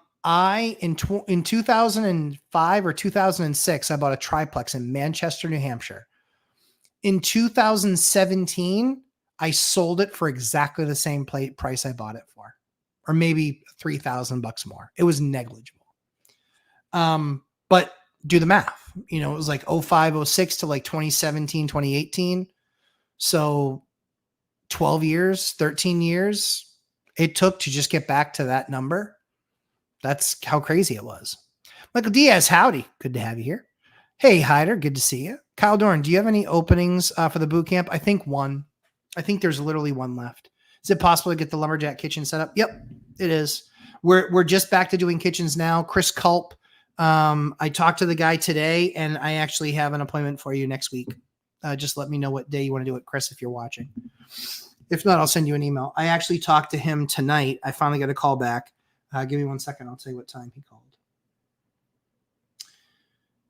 2005 or 2006, I bought a triplex in Manchester, New Hampshire. In 2017, I sold it for exactly the same price I bought it for, or maybe $3,000 more. It was negligible. But do the math. It was like 05, 06 to like 2017, 2018. So 12 years, 13 years it took to just get back to that number. That's how crazy it was. Michael Diaz, howdy. Good to have you here. Hey, Hyder, good to see you. Kyle Dorn, do you have any openings for the boot camp? I think one. I think there's literally one left. Is it possible to get the Lumberjack kitchen set up? Yep, it is. We're just back to doing kitchens now. Chris Culp. I talked to the guy today, and I actually have an appointment for you next week. Just let me know what day you want to do it, Chris, if you're watching. If not, I'll send you an email. I actually talked to him tonight. I finally got a call back. Give me 1 second. I'll tell you what time he called.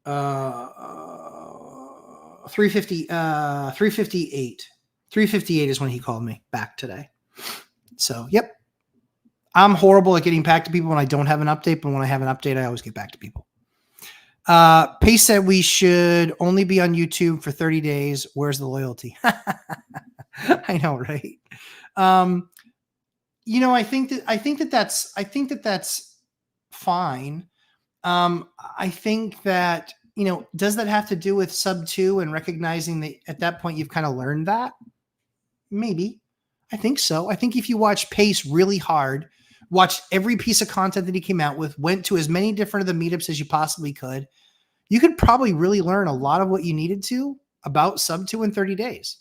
3:58. 3:58 is when he called me back today. So, yep. I'm horrible at getting back to people when I don't have an update, but when I have an update, I always get back to people. Pace said we should only be on YouTube for 30 days. Where's the loyalty? I know, right? I think that's fine. I think that, does that have to do with sub 2 and recognizing that at that point you've kind of learned that? Maybe. I think so. I think if you watch Pace really hard, watched every piece of content that he came out with, went to as many different of the meetups as you possibly could, you could probably really learn a lot of what you needed to about sub 2 in 30 days.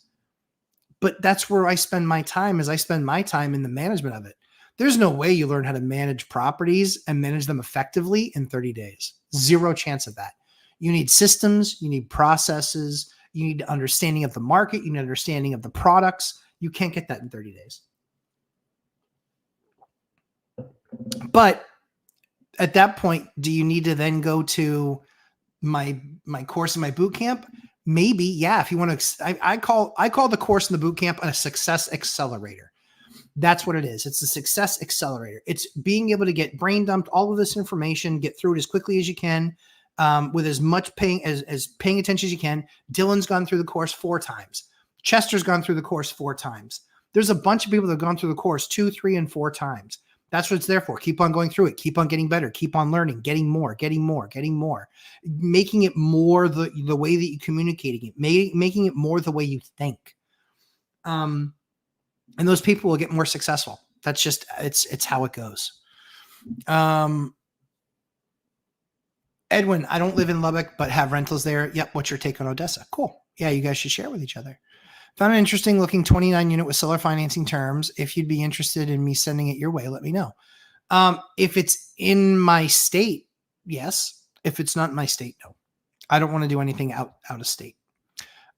But that's where I spend my time, is I spend my time in the management of it. There's no way you learn how to manage properties and manage them effectively in 30 days. Zero chance of that. You need systems, you need processes, you need understanding of the market, you need understanding of the products. You can't get that in 30 days. But at that point, do you need to then go to my course in my boot camp? Maybe, yeah. If you want to, I call the course in the boot camp a success accelerator. That's what it is. It's a success accelerator. It's being able to get brain dumped all of this information, get through it as quickly as you can, with as much paying attention as you can. Dylan's gone through the course 4 times. Chester's gone through the course 4 times. There's a bunch of people that have gone through the course 2, 3, and 4 times. That's what it's there for. Keep on going through it. Keep on getting better. Keep on learning, getting more, making it more the way that you communicating it, making it more the way you think. And those people will get more successful. That's just, it's how it goes. Edwin, I don't live in Lubbock, but have rentals there. Yep. What's your take on Odessa? Cool. Yeah. You guys should share with each other. Found an interesting looking 29 unit with seller financing terms. If you'd be interested in me sending it your way, let me know. If it's in my state, yes. If it's not in my state, no. I don't want to do anything out of state.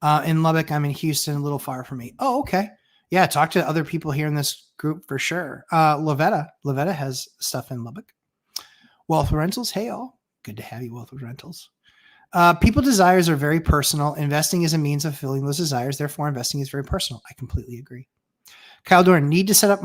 In Lubbock, I'm in Houston, a little far from me. Oh, okay. Yeah, talk to other people here in this group for sure. Lavetta has stuff in Lubbock. Wealth Rentals, hey all. Good to have you, Wealth Rentals. People's desires are very personal. Investing is a means of fulfilling those desires. Therefore, investing is very personal. I completely agree. Kyle Dorn, need to step up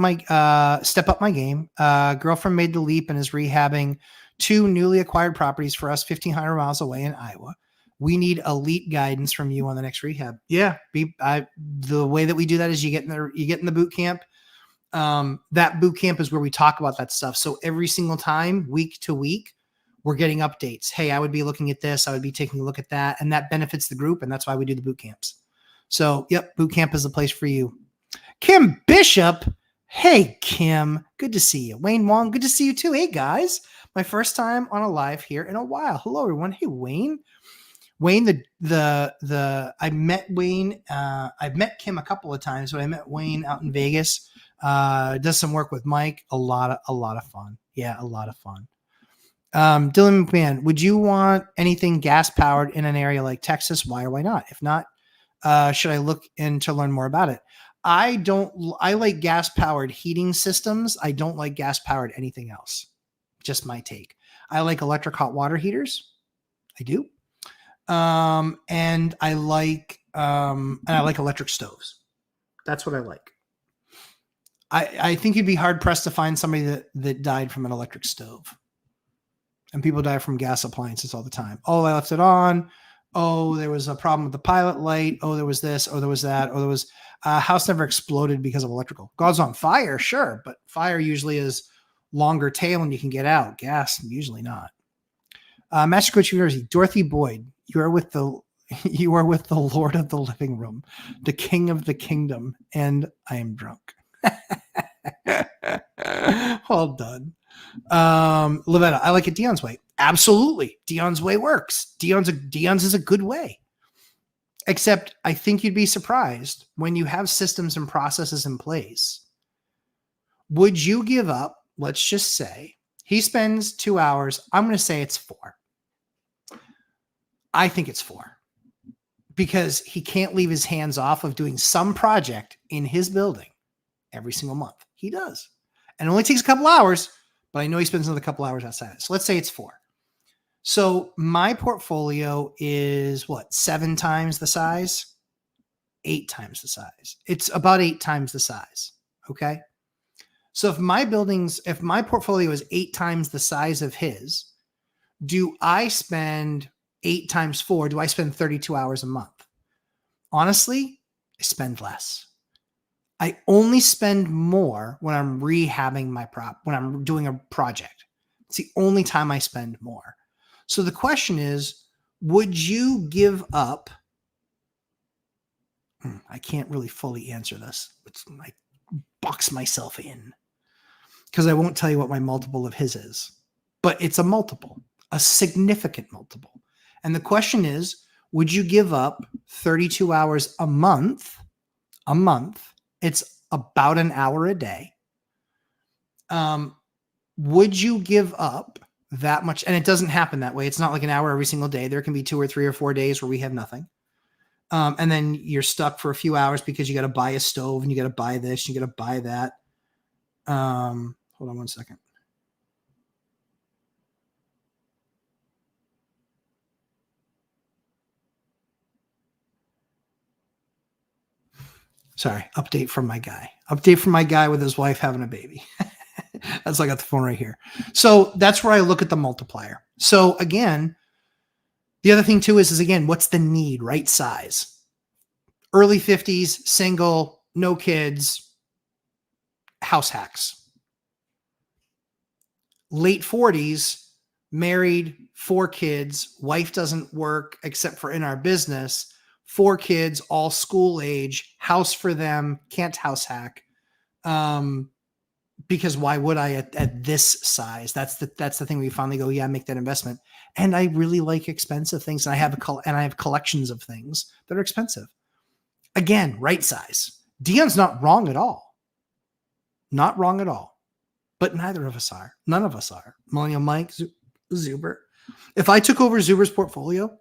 my game. Girlfriend made the leap and is rehabbing 2 newly acquired properties for us 1,500 miles away in Iowa. We need elite guidance from you on the next rehab. Yeah, the way that we do that is you get in the boot camp. That boot camp is where we talk about that stuff. So every single time, week to week, we're getting updates. Hey, I would be looking at this. I would be taking a look at that. And that benefits the group. And that's why we do the boot camps. So, yep, boot camp is the place for you. Kim Bishop. Hey, Kim. Good to see you. Wayne Wong. Good to see you too. Hey, guys. My first time on a live here in a while. Hello, everyone. Hey, Wayne. Wayne, I met Wayne. I've met Kim a couple of times, but I met Wayne out in Vegas. Does some work with Mike. A lot of fun. Yeah, a lot of fun. Dylan McMahon, would you want anything gas powered in an area like Texas? Why or why not? If not, should I look in to learn more about it? I like gas powered heating systems. I don't like gas powered anything else. Just my take. I like electric hot water heaters. I do. And I like electric stoves. That's what I like. I think you'd be hard pressed to find somebody that died from an electric stove. And people die from gas appliances all the time. Oh, I left it on. Oh, there was a problem with the pilot light. Oh, there was this. Oh, there was that. Oh, there was house never exploded because of electrical. God's on fire, sure, but fire usually is longer tail and you can get out. Gas, usually not. Master Coach University, Dorothy Boyd, you are with the Lord of the living room, the King of the kingdom, and I am drunk. Well done. Lavetta, I like it Dion's way. Absolutely. Dion's way works. Dion's is a good way. Except I think you'd be surprised when you have systems and processes in place. Would you give up? Let's just say he spends 2 hours. I'm going to say it's 4. I think it's 4 because he can't leave his hands off of doing some project in his building every single month. He does. And it only takes a couple hours, but I know he spends another couple hours outside. So let's say it's 4. So my portfolio is 7 times the size, 8 times the size. It's about 8 times the size. Okay. So if my portfolio is 8 times the size of his, do I spend 8 times 4? Do I spend 32 hours a month? Honestly, I spend less. I only spend more when I'm rehabbing when I'm doing a project. It's the only time I spend more. So the question is, would you give up? I can't really fully answer this. I box myself in because I won't tell you what my multiple of his is, but it's a multiple, a significant multiple. And the question is, would you give up 32 hours a month? It's about an hour a day. Would you give up that much? And it doesn't happen that way. It's not like an hour every single day. There can be 2 or 3 or 4 days where we have nothing. And then you're stuck for a few hours because you got to buy a stove and you got to buy this, you got to buy that. Hold on one second. Sorry, update from my guy with his wife having a baby. That's, I got the phone right here. So that's where I look at the multiplier. So again, the other thing too is again, what's the need, right size? Early 50s, single, no kids, house hacks. Late 40s, married, 4 kids, wife doesn't work except for in our business, 4 kids, all school age, house for them, can't house hack. Because why would I at this size? That's the thing where you finally go, yeah, make that investment. And I really like expensive things. And I have collections of things that are expensive. Again, right size. Dion's not wrong at all. Not wrong at all. But neither of us are. None of us are. Millennial Mike, Zuber. If I took over Zuber's portfolio,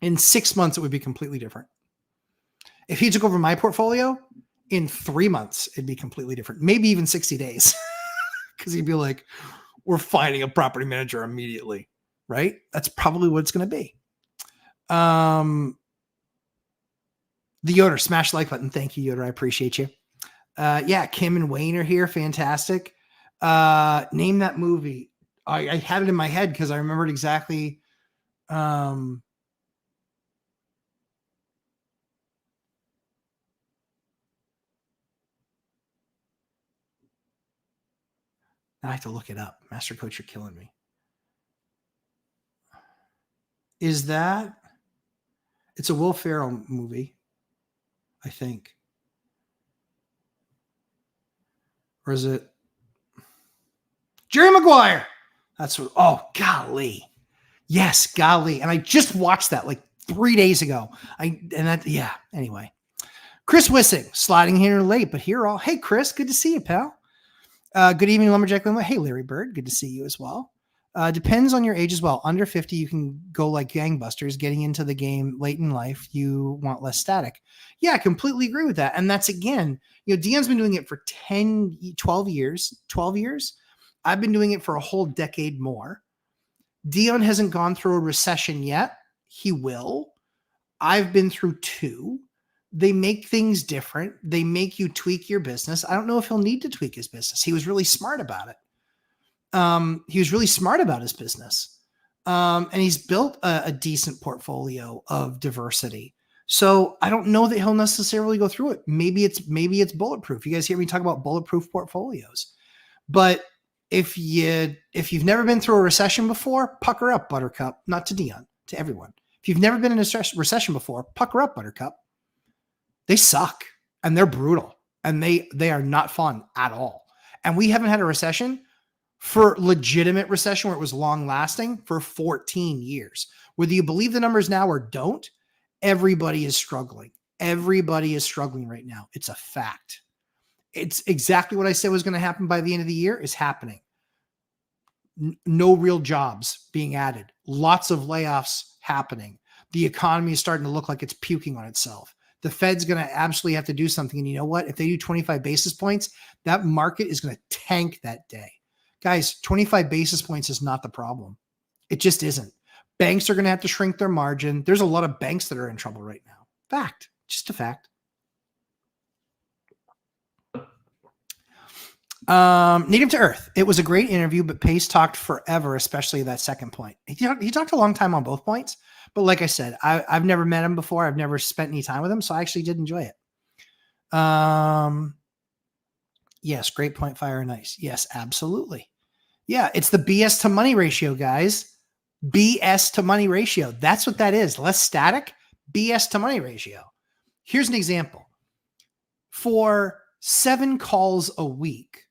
in 6 months, it would be completely different. If he took over my portfolio, in 3 months, it'd be completely different. Maybe even 60 days. Because he'd be like, we're finding a property manager immediately. Right? That's probably what it's going to be. The Yoder, smash the like button. Thank you, Yoder. I appreciate you. Yeah, Kim and Wayne are here. Fantastic. Name that movie. I had it in my head because I remembered exactly. I have to look it up. Master Coach, you're killing me. Is that? It's a Will Ferrell movie, I think. Or is it Jerry Maguire? That's what. Oh, golly. Yes, golly. And I just watched that like 3 days ago. Anyway. Chris Wissing, sliding here late, but here all. Hey, Chris, good to see you, pal. Good evening, Lumberjack Limo. Hey, Larry Bird, good to see you as well. Depends on your age as well. Under 50, you can go like gangbusters. Getting into the game late in life, you want less static. Yeah, I completely agree with that. And that's, again, Dion's been doing it for 12 years. I've been doing it for a whole decade more. Dion hasn't gone through a recession yet. He will. I've been through 2. They make things different. They make you tweak your business. I don't know if he'll need to tweak his business. He was really smart about it. He was really smart about his business. And he's built a decent portfolio of diversity. So I don't know that he'll necessarily go through it. Maybe it's bulletproof. You guys hear me talk about bulletproof portfolios. But if you've never been through a recession before, pucker up, Buttercup. Not to Dion, to everyone. If you've never been in a recession before, pucker up, Buttercup. They suck and they're brutal and they are not fun at all. And we haven't had a recession for legitimate recession where it was long lasting for 14 years. Whether you believe the numbers now or don't, everybody is struggling. Everybody is struggling right now. It's a fact. It's exactly what I said was going to happen by the end of the year is happening. No real jobs being added. Lots of layoffs happening. The economy is starting to look like it's puking on itself. The Fed's going to absolutely have to do something. And you know what? If they do 25 basis points, that market is going to tank that day. Guys, 25 basis points is not the problem. It just isn't. Banks are going to have to shrink their margin. There's a lot of banks that are in trouble right now. Fact. Just a fact. Native to Earth. It was a great interview, but Pace talked forever, especially that second point. He talked a long time on both points. But like I said, I've never met him before. I've never spent any time with him, so I actually did enjoy it. Yes, great point, fire and ice. Yes, absolutely. Yeah, it's the BS to money ratio, guys. BS to money ratio. That's what that is. Less static, BS to money ratio. Here's an example. For 7 calls a week,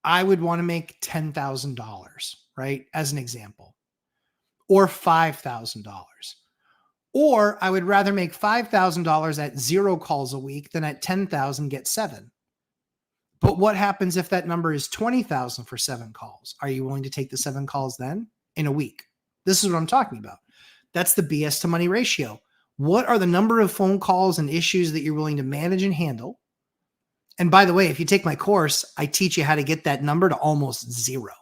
I would want to make $10,000, right? As an example. Or $5,000. Or I would rather make $5,000 at 0 calls a week than at 10,000 get 7. But what happens if that number is 20,000 for 7 calls? Are you willing to take the 7 calls then in a week? This is what I'm talking about. That's the BS to money ratio. What are the number of phone calls and issues that you're willing to manage and handle? And by the way, if you take my course, I teach you how to get that number to almost 0.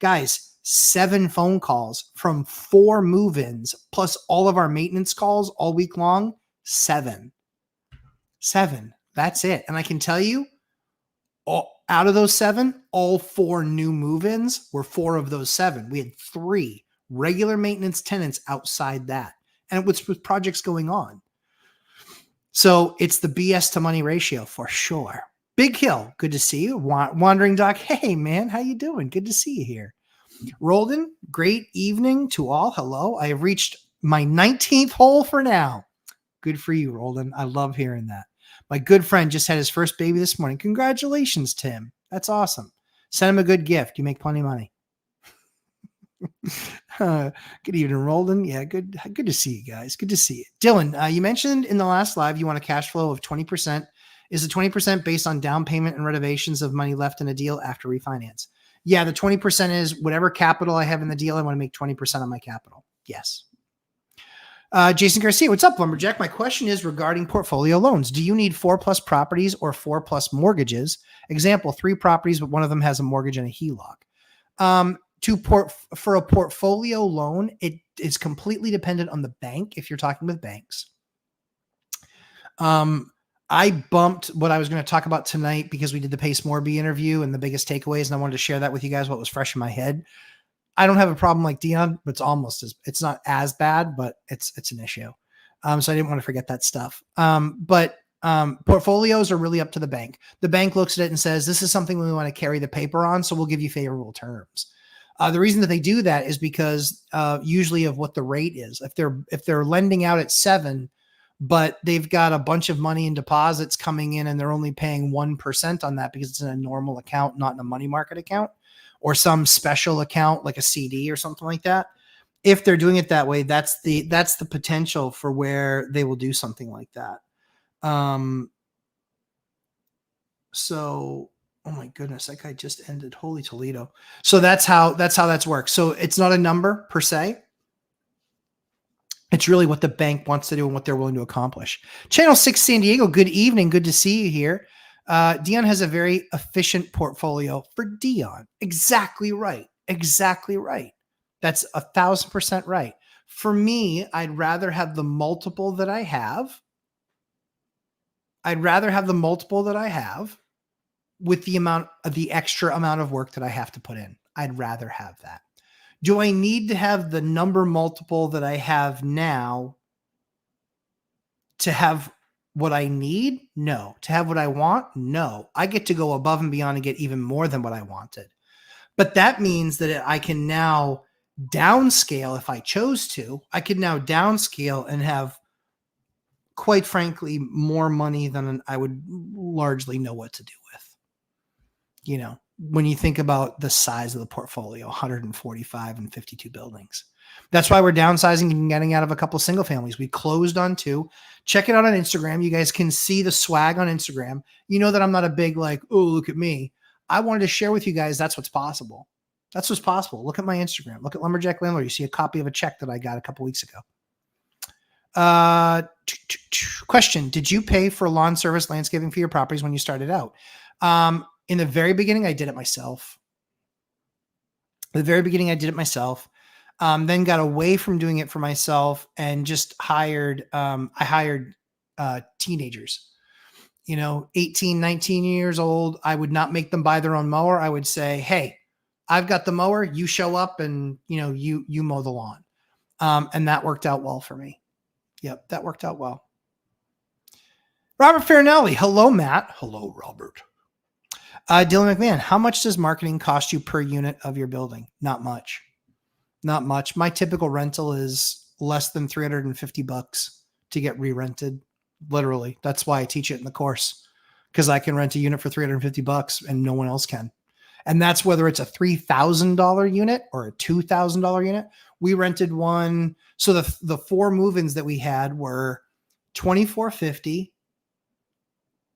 Guys, 7 phone calls from 4 move-ins plus all of our maintenance calls all week long, 7. That's it. And I can tell you, out of those 7, all 4 new move-ins were 4 of those 7. We had 3 regular maintenance tenants outside that. And it was with projects going on. So it's the BS to money ratio for sure. Big Hill, good to see you. Wandering Doc, hey man, how you doing? Good to see you here. Roldan, great evening to all. Hello. I have reached my 19th hole for now. Good for you, Roldan. I love hearing that. My good friend just had his first baby this morning. Congratulations, Tim. That's awesome. Send him a good gift. You make plenty of money. Good evening, Roldan. Yeah, good to see you guys. Good to see you. Dylan, you mentioned in the last live you want a cash flow of 20%. Is the 20% based on down payment and renovations of money left in a deal after refinance? Yeah, the 20% is whatever capital I have in the deal. I want to make 20% on my capital. Yes. Jason Garcia, what's up, Lumberjack? My question is regarding portfolio loans. Do you need 4+ properties or 4+ mortgages? Example, 3 properties, but one of them has a mortgage and a HELOC. For a portfolio loan, it is completely dependent on the bank if you're talking with banks. I bumped what I was going to talk about tonight because we did the Pace Morby interview and the biggest takeaways, and I wanted to share that with you guys, what was fresh in my head. I don't have a problem like Dion, but it's not as bad, but it's an issue. So I didn't want to forget that stuff. But Portfolios are really up to the bank. The bank looks at it and says, this is something we want to carry the paper on, so we'll give you favorable terms. The reason that they do that is because usually of what the rate is. If they're lending out at 7, but they've got a bunch of money in deposits coming in and they're only paying 1% on that because it's in a normal account, not in a money market account or some special account like a CD or something like that. If they're doing it that way, that's the potential for where they will do something like that. So, oh my goodness, that guy just ended. Holy Toledo. So that's how that's worked. So it's not a number per se. It's really what the bank wants to do and what they're willing to accomplish. Channel 6 San Diego, good evening. Good to see you here. Dion has a very efficient portfolio for Dion. Exactly right. Exactly right. That's 1,000% right. For me, I'd rather have the multiple that I have. I'd rather have the multiple that I have with the extra amount of work that I have to put in. I'd rather have that. Do I need to have the number multiple that I have now to have what I need? No. To have what I want? No. I get to go above and beyond and get even more than what I wanted. But that means that I can now downscale if I chose to. I could now downscale and have, quite frankly, more money than I would largely know what to do with. You know, when you think about the size of the portfolio, 145 and 52 buildings. That's why we're downsizing and getting out of a couple of single families. We closed on 2. Check it out on Instagram. You guys can see the swag on Instagram. You know that I'm not a big like, oh, look at me. I wanted to share with you guys that's what's possible. That's what's possible. Look at my Instagram. Look at Lumberjack Landlord. You see a copy of a check that I got a couple weeks ago. Question. Did you pay for lawn service landscaping for your properties when you started out? In the very beginning, I did it myself. Then got away from doing it for myself and just hired teenagers, 18, 19 years old. I would not make them buy their own mower. I would say, hey, I've got the mower. You show up and, you mow the lawn. And that worked out well for me. Yep, that worked out well. Robert Farinelli. Hello, Matt. Hello, Robert. Dylan McMahon, how much does marketing cost you per unit of your building? Not much. Not much. My typical rental is less than $350 to get re-rented. Literally. That's why I teach it in the course, because I can rent a unit for $350 and no one else can. And that's whether it's a $3,000 unit or a $2,000 unit. We rented one. So the 4 move-ins that we had were $2,450,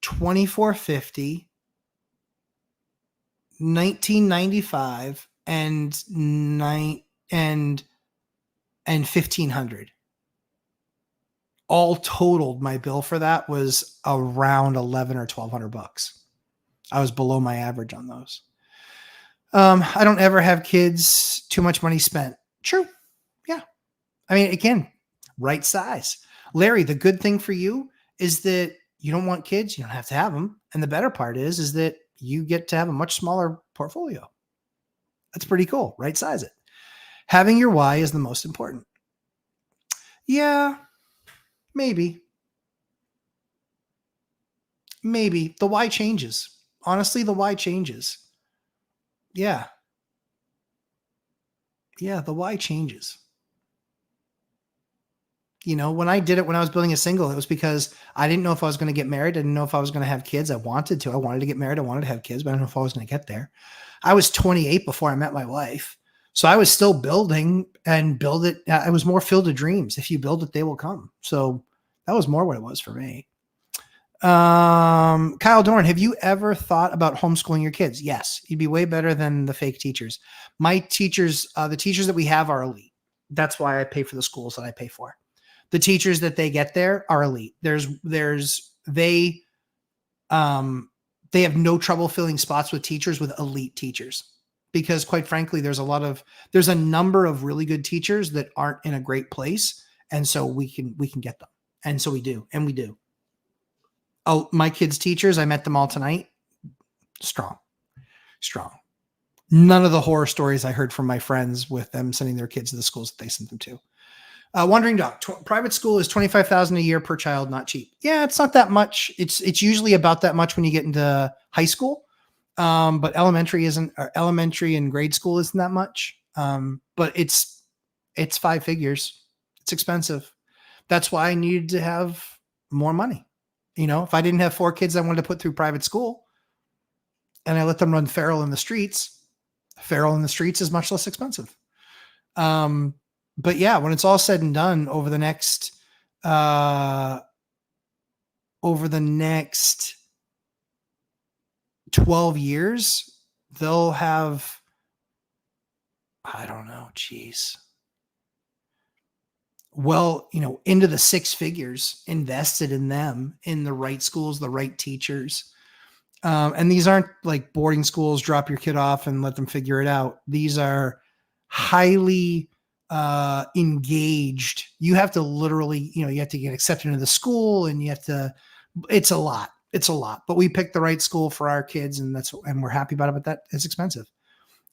$2,450, $1,995 and $1,500. All totaled, my bill for that was around $1,100 or $1,200. I was below my average on those. I don't ever have kids. Too much money spent. True. Yeah. I mean, again, right size. Larry, the good thing for you is that you don't want kids. You don't have to have them. And the better part is that you get to have a much smaller portfolio. That's pretty cool. Right size it. Having your why is the most important. Yeah, maybe. Maybe. The why changes. Honestly, the why changes. Yeah. Yeah, the why changes. When I did it, when I was building a single, it was because I didn't know if I was going to get married. I didn't know if I was going to have kids. I wanted to get married. I wanted to have kids, but I don't know if I was going to get there. I was 28 before I met my wife. So I was still building and build it. I was more filled with dreams. If you build it, they will come. So that was more what it was for me. Kyle Dorn, have you ever thought about homeschooling your kids? Yes. You'd be way better than the fake teachers. My teachers, the teachers that we have are elite. That's why I pay for the schools that I pay for. The teachers that they get there are elite. They have no trouble filling spots with teachers with elite teachers, because quite frankly, there's a number of really good teachers that aren't in a great place. And so we can get them. And so we do. And we do. Oh, my kids' teachers, I met them all tonight. Strong. None of the horror stories I heard from my friends with them sending their kids to the schools that they sent them to. Wandering Dog. Private school is $25,000 a year per child, not cheap. Yeah, it's not that much. It's usually about that much when you get into high school. But elementary isn't, or elementary and grade school isn't that much. But it's 5 figures. It's expensive. That's why I needed to have more money. If I didn't have 4 kids I wanted to put through private school and I let them run feral in the streets is much less expensive. But yeah, when it's all said and done over the next 12 years, they'll have, I don't know, geez. Well, into the 6 figures invested in them, in the right schools, the right teachers. And these aren't like boarding schools, drop your kid off and let them figure it out. These are highly engaged. You have to literally, you have to get accepted into the school, and it's a lot. But we picked the right school for our kids, and we're happy about it, but that is expensive.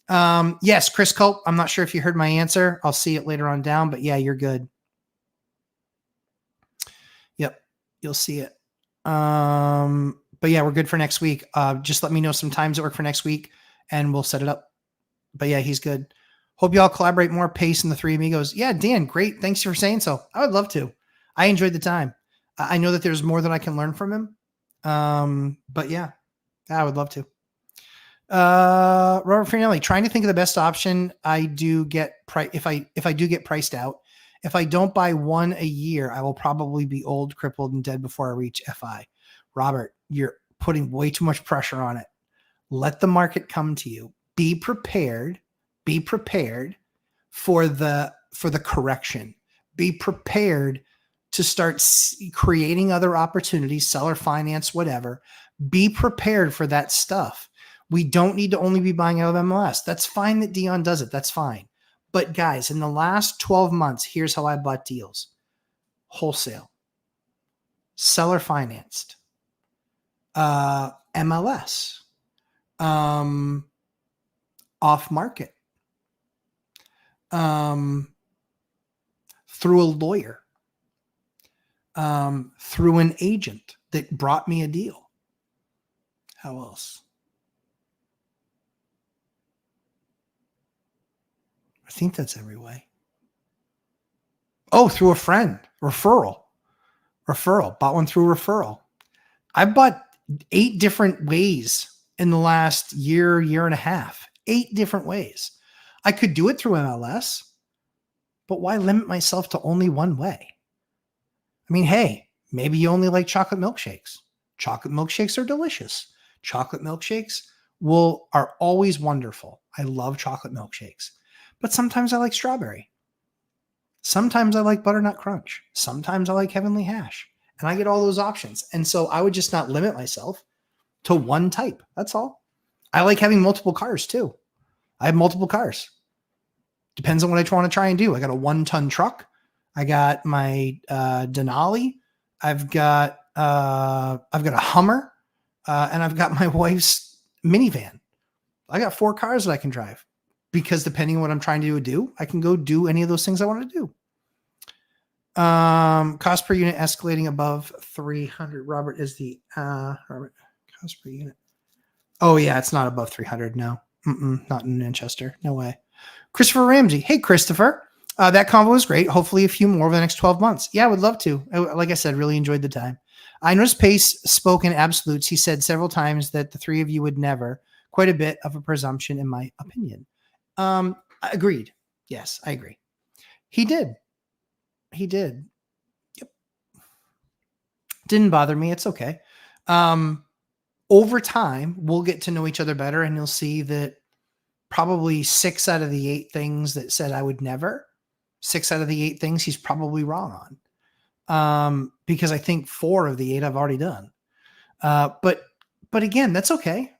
Yes, Chris Culp. I'm not sure if you heard my answer. I'll see it later on down, but yeah, you're good. Yep. You'll see it. But yeah, we're good for next week. Just let me know some times that work for next week and we'll set it up. But yeah, he's good. Hope y'all collaborate more. Pace and the 3 amigos. Yeah, Dan, great. Thanks for saying so. I would love to. I enjoyed the time. I know that there's more that I can learn from him. But yeah, I would love to. Robert Finelli, trying to think of the best option. I do get if I do get priced out. If I don't buy one a year, I will probably be old, crippled, and dead before I reach FI. Robert, you're putting way too much pressure on it. Let the market come to you. Be prepared. Be prepared for the correction. Be prepared to start creating other opportunities, seller finance, whatever. Be prepared for that stuff. We don't need to only be buying out of MLS. That's fine that Dion does it. That's fine. But guys, in the last 12 months, here's how I bought deals. Wholesale, seller financed, MLS, off market, through a lawyer, through an agent that brought me a deal. How else? I think that's every way. Oh, through a friend. Referral. Bought one through referral. I bought 8 different ways in the last year and a half. 8 different ways. I could do it through MLS, but why limit myself to only one way? I mean, hey, maybe you only like chocolate milkshakes. Chocolate milkshakes are delicious. Chocolate milkshakes are always wonderful. I love chocolate milkshakes. But sometimes I like strawberry. Sometimes I like butternut crunch. Sometimes I like heavenly hash. And I get all those options. And so I would just not limit myself to one type. That's all. I like having multiple cars too. I have multiple cars. Depends on what I want to try and do. I got a 1-ton truck. I got my Denali. I've got a Hummer. And I've got my wife's minivan. I got 4 cars that I can drive. Because depending on what I'm trying to do, I can go do any of those things I want to do. Cost per unit escalating above 300. Robert is the Robert, cost per unit. Oh yeah, it's not above 300. No, not in Manchester. No way. Christopher Ramsey. Hey, Christopher. That convo was great. Hopefully a few more over the next 12 months. Yeah, I would love to. Like I said, really enjoyed the time. I noticed Pace spoke in absolutes. He said several times that the 3 of you would never. Quite a bit of a presumption, in my opinion. Agreed. Yes, I agree. He did. Yep. Didn't bother me. It's okay. Over time, we'll get to know each other better, and you'll see that probably 6 out of the 8 things that said I would never, 6 out of the 8 things he's probably wrong on. Because I think 4 of the 8 I've already done. But again, that's okay.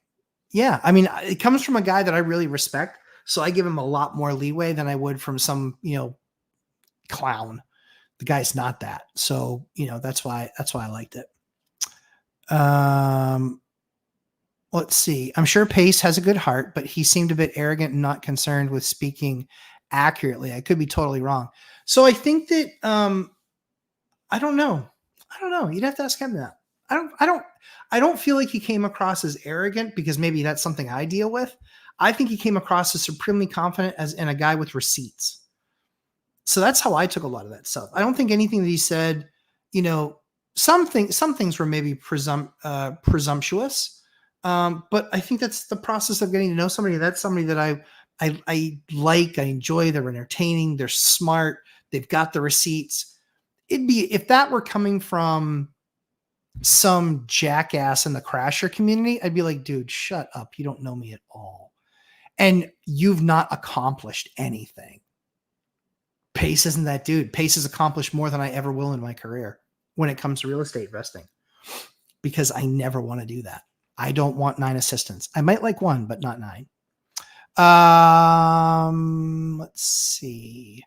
Yeah. I mean, it comes from a guy that I really respect. So I give him a lot more leeway than I would from some, clown. The guy's not that. So, that's why I liked it. Let's see. I'm sure Pace has a good heart, but he seemed a bit arrogant and not concerned with speaking accurately. I could be totally wrong. So I think that I don't know. You'd have to ask him that. I don't feel like he came across as arrogant, because maybe that's something I deal with. I think he came across as supremely confident and a guy with receipts. So that's how I took a lot of that stuff. I don't think anything that he said, some things were maybe presumptuous. But I think that's the process of getting to know somebody. That's somebody that I like, I enjoy. They're entertaining. They're smart. They've got the receipts. If that were coming from some jackass in the crasher community, I'd be like, dude, shut up. You don't know me at all. And you've not accomplished anything. Pace isn't that dude. Pace has accomplished more than I ever will in my career when it comes to real estate investing, because I never want to do that. I don't want 9 assistants. I might like 1, but not 9. Let's see.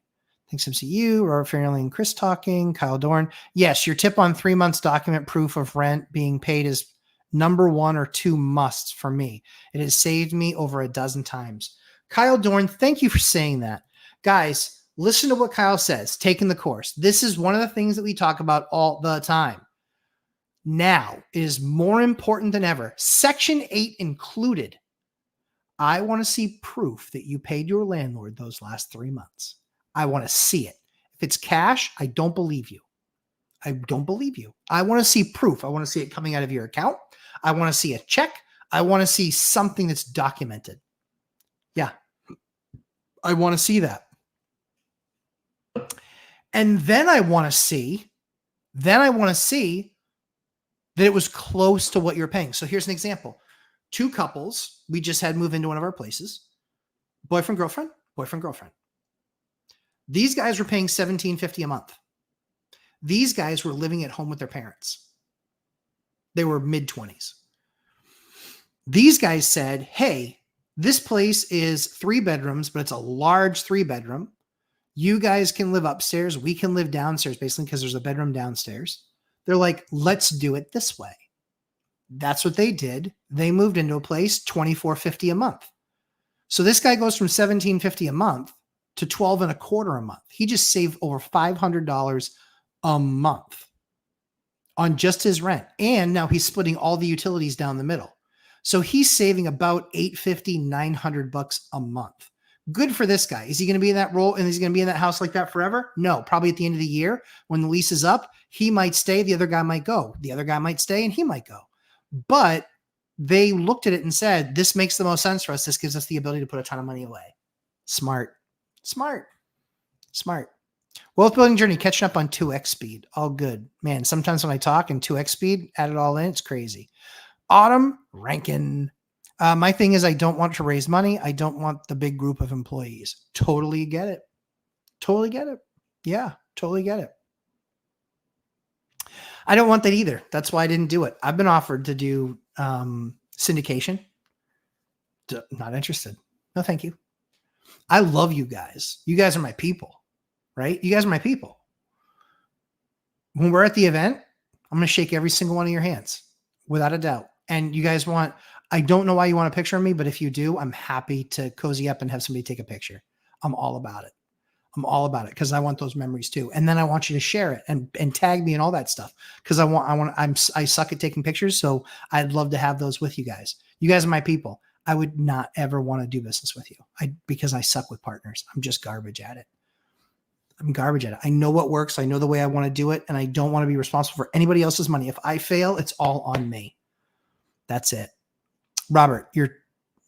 Thanks, MCU, Robert Fairley and Chris talking. Kyle Dorn. Yes, your tip on 3 months document proof of rent being paid is number 1 or 2 musts for me. It has saved me over a dozen times. Kyle Dorn, thank you for saying that. Guys, listen to what Kyle says, taking the course. This is one of the things that we talk about all the time. Now is more important than ever. Section 8 included. I want to see proof that you paid your landlord those last 3 months. I want to see it. If it's cash, I don't believe you. I don't believe you. I want to see proof. I want to see it coming out of your account. I want to see a check. I want to see something that's documented. Yeah. I want to see that. And then I want to see that it was close to what you're paying. So here's an example. 2 couples, we just had move into one of our places. Boyfriend, girlfriend. These guys were paying $1,750 a month. These guys were living at home with their parents. They were mid-20s. These guys said, hey, this place is 3 bedrooms, but it's a large 3-bedroom. You guys can live upstairs. We can live downstairs, basically, because there's a bedroom downstairs. They're like, let's do it this way. That's what they did. They moved into a place, $2,450 a month. So this guy goes from $1,750 a month to $1,225 a month. He just saved over $500 a month on just his rent. And now he's splitting all the utilities down the middle. So he's saving about $850, $900 a month. Good for this guy. Is he going to be in that role and is he going to be in that house like that forever? No, probably at the end of the year when the lease is up, he might stay. The other guy might go. The other guy might stay and he might go. But they looked at it and said, this makes the most sense for us. This gives us the ability to put a ton of money away. Smart. Wealth building journey, catching up on 2x speed. All good. Man, sometimes when I talk in 2x speed, add it all in, it's crazy. Autumn Rankin. My thing is I don't want to raise money. I don't want the big group of employees. Totally get it. Yeah, totally get it. I don't want that either. That's why I didn't do it. I've been offered to do syndication. Not interested. No, thank you. I love you guys. You guys are my people, right? You guys are my people. When we're at the event, I'm going to shake every single one of your hands without a doubt. And you guys I don't know why you want a picture of me, but if you do, I'm happy to cozy up and have somebody take a picture. I'm all about it. Because I want those memories too. And then I want you to share it and tag me and all that stuff. Because I suck at taking pictures. So I'd love to have those with you guys. You guys are my people. I would not ever want to do business with you because I suck with partners. I'm just garbage at it. I know what works. I know the way I want to do it. And I don't want to be responsible for anybody else's money. If I fail, it's all on me. That's it. Robert,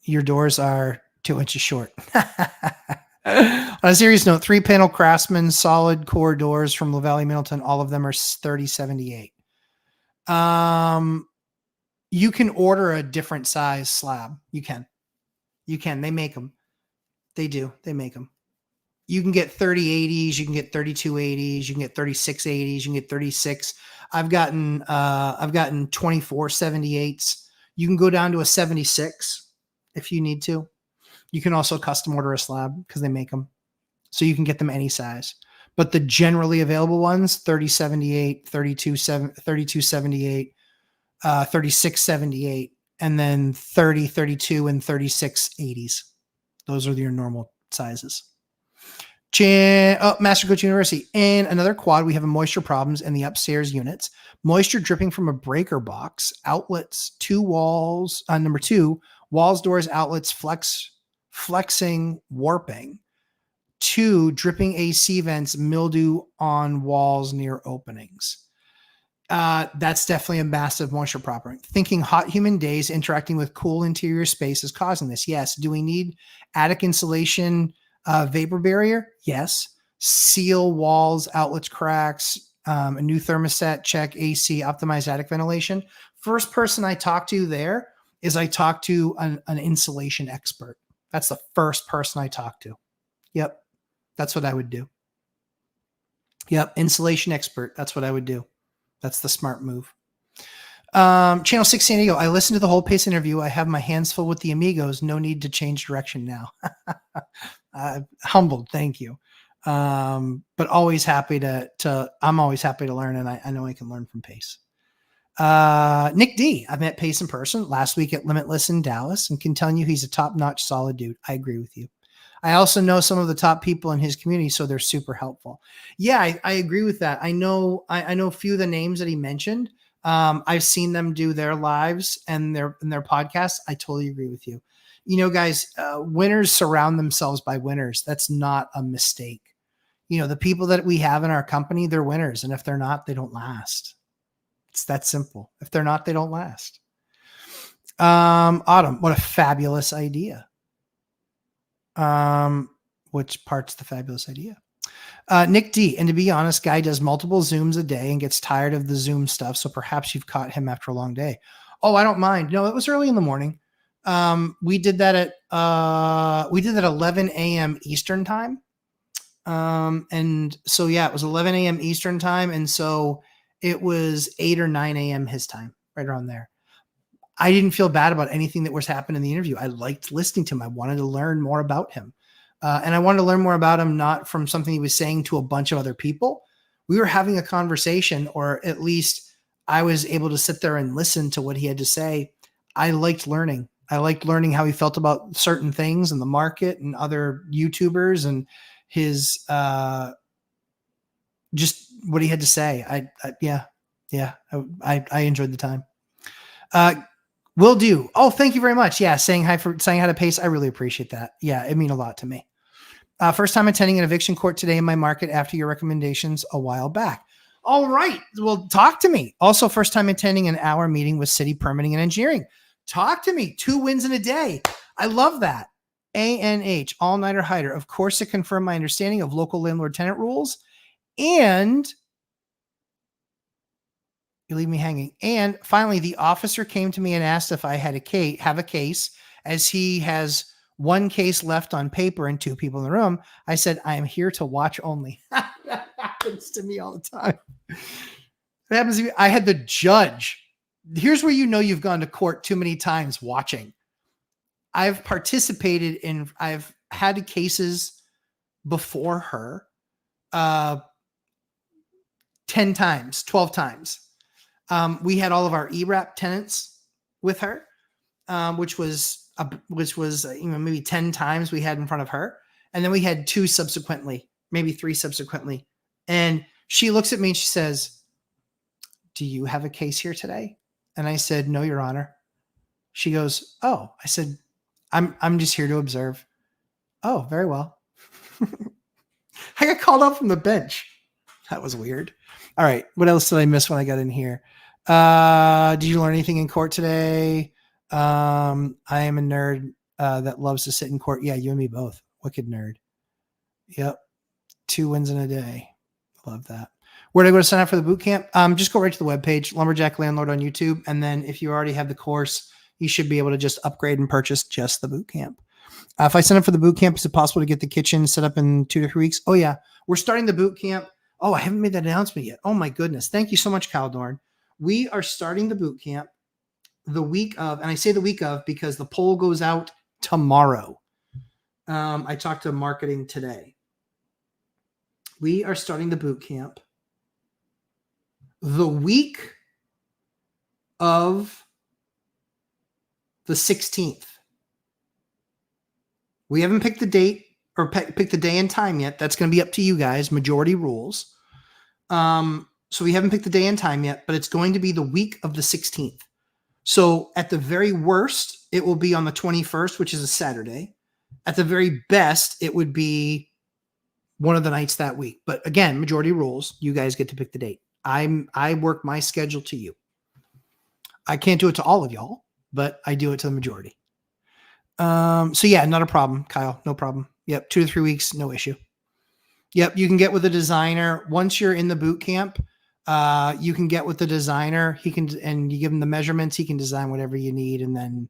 your doors are 2 inches short. On a serious note, 3-panel Craftsman solid core doors from LaValle Middleton. All of them are 3078. You can order a different size slab. You can. They make them. They do. They make them. You can get 3080s. You can get 3280s. You can get 3680s. You can get 36. I've gotten 2478s. You can go down to a 76 if you need to. You can also custom order a slab because they make them. So you can get them any size. But the generally available ones, 3078, 3278, 3678, and then 30, 32, and 3680s. Those are your normal sizes. Master Coach University. In another quad, we have moisture problems in the upstairs units. Moisture dripping from a breaker box, outlets, 2 walls. Number 2, walls, doors, outlets, flexing, warping. 2, dripping AC vents, mildew on walls near openings. That's definitely a massive moisture problem. Thinking hot humid days interacting with cool interior space is causing this. Yes. Do we need attic insulation, vapor barrier? Yes. Seal walls, outlets, cracks, a new thermostat, check AC, optimize attic ventilation. First person I talked to there is I talked to an insulation expert. That's the first person I talked to. Yep. That's what I would do. Yep. Insulation expert. That's what I would do. That's the smart move. Channel 6 San Diego. I listened to the whole Pace interview. I have my hands full with the amigos. No need to change direction now. Humbled. Thank you. But always happy I'm always happy to learn, and I know I can learn from Pace. Nick D. I met Pace in person last week at Limitless in Dallas and can tell you he's a top-notch solid dude. I agree with you. I also know some of the top people in his community, so they're super helpful. Yeah, I agree with that. I know a few of the names that he mentioned. I've seen them do their lives and their podcasts. I totally agree with you. You know, guys, winners surround themselves by winners. That's not a mistake. You know, the people that we have in our company, they're winners. And if they're not, they don't last. It's that simple. If they're not, they don't last. Autumn, what a fabulous idea. Which part's the fabulous idea? Nick D. And to be honest, guy does multiple Zooms a day and gets tired of the Zoom stuff. So perhaps you've caught him after a long day. Oh, I don't mind. No, it was early in the morning. We did that at 11 a.m. Eastern time. And so, yeah, it was 11 a.m. Eastern time. And so it was 8 or 9 a.m. his time, right around there. I didn't feel bad about anything that was happening in the interview. I liked listening to him. I wanted to learn more about him. And I wanted to learn more about him, not from something he was saying to a bunch of other people. We were having a conversation, or at least I was able to sit there and listen to what he had to say. I liked learning. I liked learning how he felt about certain things in the market and other YouTubers and his, just what he had to say. I enjoyed the time. Will do. Oh, thank you very much. Yeah. Saying hi to Pace. I really appreciate that. Yeah. It means a lot to me. First time attending an eviction court today in my market after your recommendations a while back. All right. Well, talk to me. Also, first time attending an hour meeting with city permitting and engineering. Talk to me. 2 wins in a day. I love that. ANH, all-nighter hider. Of course, to confirm my understanding of local landlord tenant rules. And you leave me hanging. And finally, the officer came to me and asked if I had have a case, as he has 1 case left on paper and 2 people in the room. I said, I am here to watch only. That happens to me all the time. It happens to me. I had the judge. Here's where you know you've gone to court too many times watching. I've had cases before her 10 times, 12 times. We had all of our ERAP tenants with her, which was maybe 10 times we had in front of her. And then we had 2 subsequently, maybe 3 subsequently. And she looks at me and she says, do you have a case here today? And I said, no, Your Honor. She goes, oh. I said, I'm just here to observe. Oh, very well. I got called up from the bench. That was weird. All right. What else did I miss when I got in here? Did you learn anything in court today? I am a nerd that loves to sit in court. Yeah, you and me both. Wicked nerd. Yep. 2 wins in a day. Love that. Where do I go to sign up for the boot camp? Just go right to the webpage, Lumberjack Landlord on YouTube. And then if you already have the course, you should be able to just upgrade and purchase just the boot camp. If I sign up for the boot camp, is it possible to get the kitchen set up in 2 to 3 weeks? Oh, yeah. We're starting the boot camp. Oh, I haven't made that announcement yet. Oh, my goodness. Thank you so much, Caldorn. We are starting the boot camp the week of, and I say the week of because the poll goes out tomorrow. I talked to marketing today. We are starting the boot camp the week of the 16th. We haven't picked the date. or pick the day and time yet. That's going to be up to you guys. Majority rules. So we haven't picked the day and time yet, but it's going to be the week of the 16th. So at the very worst, it will be on the 21st, which is a Saturday. At the very best, it would be one of the nights that week. But again, majority rules. You guys get to pick the date. I work my schedule to you. I can't do it to all of y'all, but I do it to the majority. So yeah, not a problem, Kyle. No problem. Yep. 2 to 3 weeks. No issue. Yep. You can get with a designer once you're in the boot camp. You can get with the designer. He can, and you give him the measurements. He can design whatever you need, and then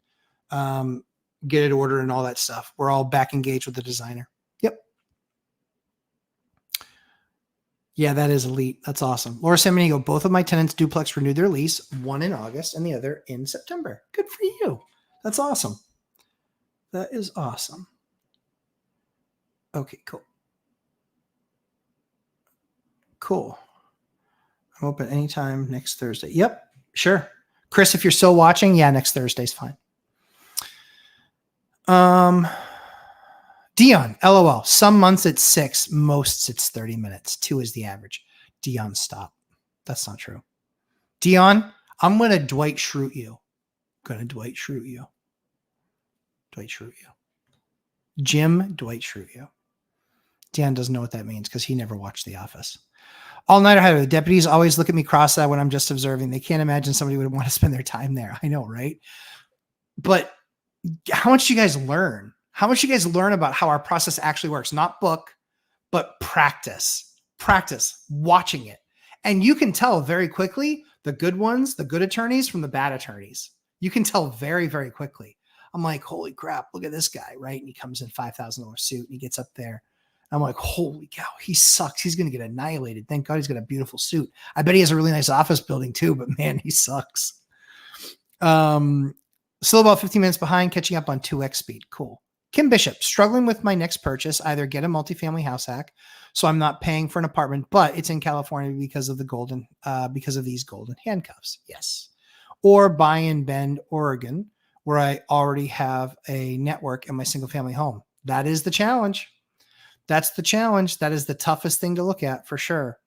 get it ordered and all that stuff. We're all back engaged with the designer. Yep. Yeah, that is elite. That's awesome. Laura Samanigo, both of my tenants duplex renewed their lease, one in August and the other in September. Good for you. That's awesome. That is awesome. Okay, cool. Cool. I'm open anytime next Thursday. Yep, sure. Chris, if you're still watching, yeah, next Thursday's fine. Dion, LOL. Some months it's 6, most it's 30 minutes. 2 is the average. Dion, stop. That's not true. Dion, I'm going to Dwight Schrute you. Dwight Schrute you. Jim Dwight Schrute you. Dion doesn't know what that means because he never watched The Office. All nighter hider. The deputies always look at me cross-eyed when I'm just observing. They can't imagine somebody would want to spend their time there. I know, right? But how much do you guys learn? How much do you guys learn about how our process actually works? Not book, but practice. Practice watching it. And you can tell very quickly the good ones, the good attorneys from the bad attorneys. You can tell very, very quickly. I'm like, holy crap, look at this guy, right? And he comes in $5,000 suit and he gets up there. I'm like, holy cow, he sucks. He's going to get annihilated. Thank God he's got a beautiful suit. I bet he has a really nice office building too, but man, he sucks. Still about 15 minutes behind, catching up on 2x speed. Cool. Kim Bishop, struggling with my next purchase, either get a multifamily house hack, so I'm not paying for an apartment, but it's in California because of these golden handcuffs. Yes. Or buy in Bend, Oregon, where I already have a network in my single family home. That is the challenge. That's the challenge. That is the toughest thing to look at for sure.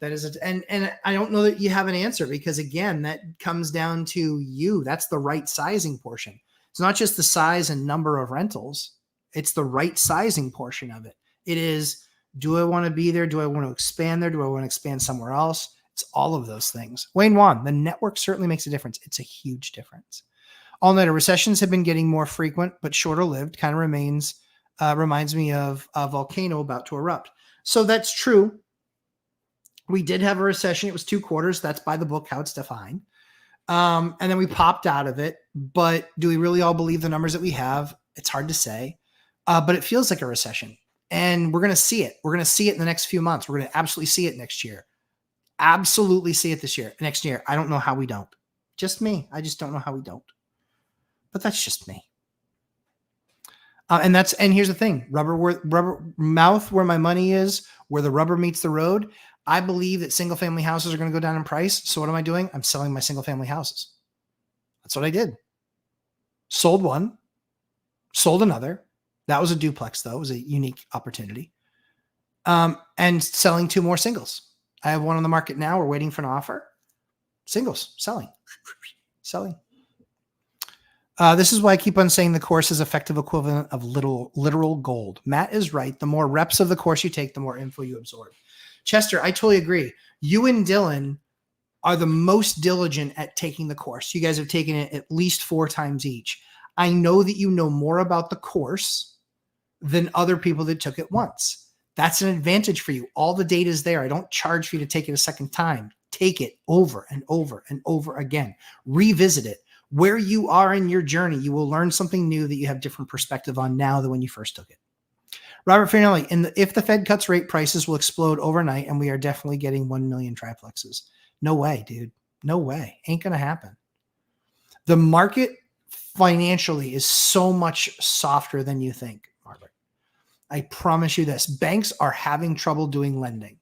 That is and I don't know that you have an answer because again, that comes down to you. That's the right sizing portion. It's not just the size and number of rentals. It's the right sizing portion of it. It is, do I want to be there? Do I want to expand there? Do I want to expand somewhere else? It's all of those things. Wayne Wan, the network certainly makes a difference. It's a huge difference. All-nighter recessions have been getting more frequent, but shorter lived. Kind of reminds me of a volcano about to erupt. So that's true. We did have a recession. It was 2 quarters. That's by the book, how it's defined. And then we popped out of it. But do we really all believe the numbers that we have? It's hard to say. But it feels like a recession. And we're going to see it. We're going to see it in the next few months. We're going to absolutely see it next year. Absolutely see it next year. I don't know how we don't. Just me. I just don't know how we don't. But that's just me. And here's the thing, rubber mouth where my money is, where the rubber meets the road. I believe that single family houses are going to go down in price. So what am I doing? I'm selling my single family houses. That's what I did. Sold one, sold another. That was a duplex though. It was a unique opportunity. And selling 2 more singles. I have one on the market now. We're waiting for an offer. Singles, selling. This is why I keep on saying the course is effective equivalent of literal gold. Matt is right. The more reps of the course you take, the more info you absorb. Chester, I totally agree. You and Dylan are the most diligent at taking the course. You guys have taken it at least 4 times each. I know that you know more about the course than other people that took it once. That's an advantage for you. All the data is there. I don't charge for you to take it a second time. Take it over and over and over again. Revisit it. Where you are in your journey, you will learn something new that you have different perspective on now than when you first took it. Robert Finelli, if the Fed cuts rate, prices will explode overnight, and we are definitely getting 1 million triplexes. No way, dude. No way. Ain't going to happen. The market financially is so much softer than you think, Margaret. I promise you this. Banks are having trouble doing lending.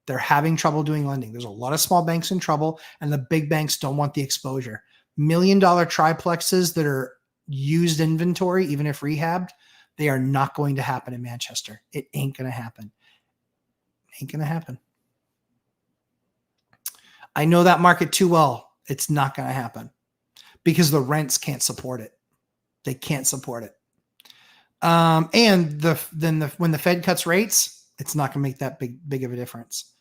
They're having trouble doing lending. There's a lot of small banks in trouble, and the big banks don't want the exposure. $1 million triplexes that are used inventory, even if rehabbed, They are not going to happen in Manchester. It ain't going to happen. Ain't going to happen. I know that market too well. It's not going to happen because the rents can't support it. They can't support it. And when the Fed cuts rates, it's not going to make that big of a difference.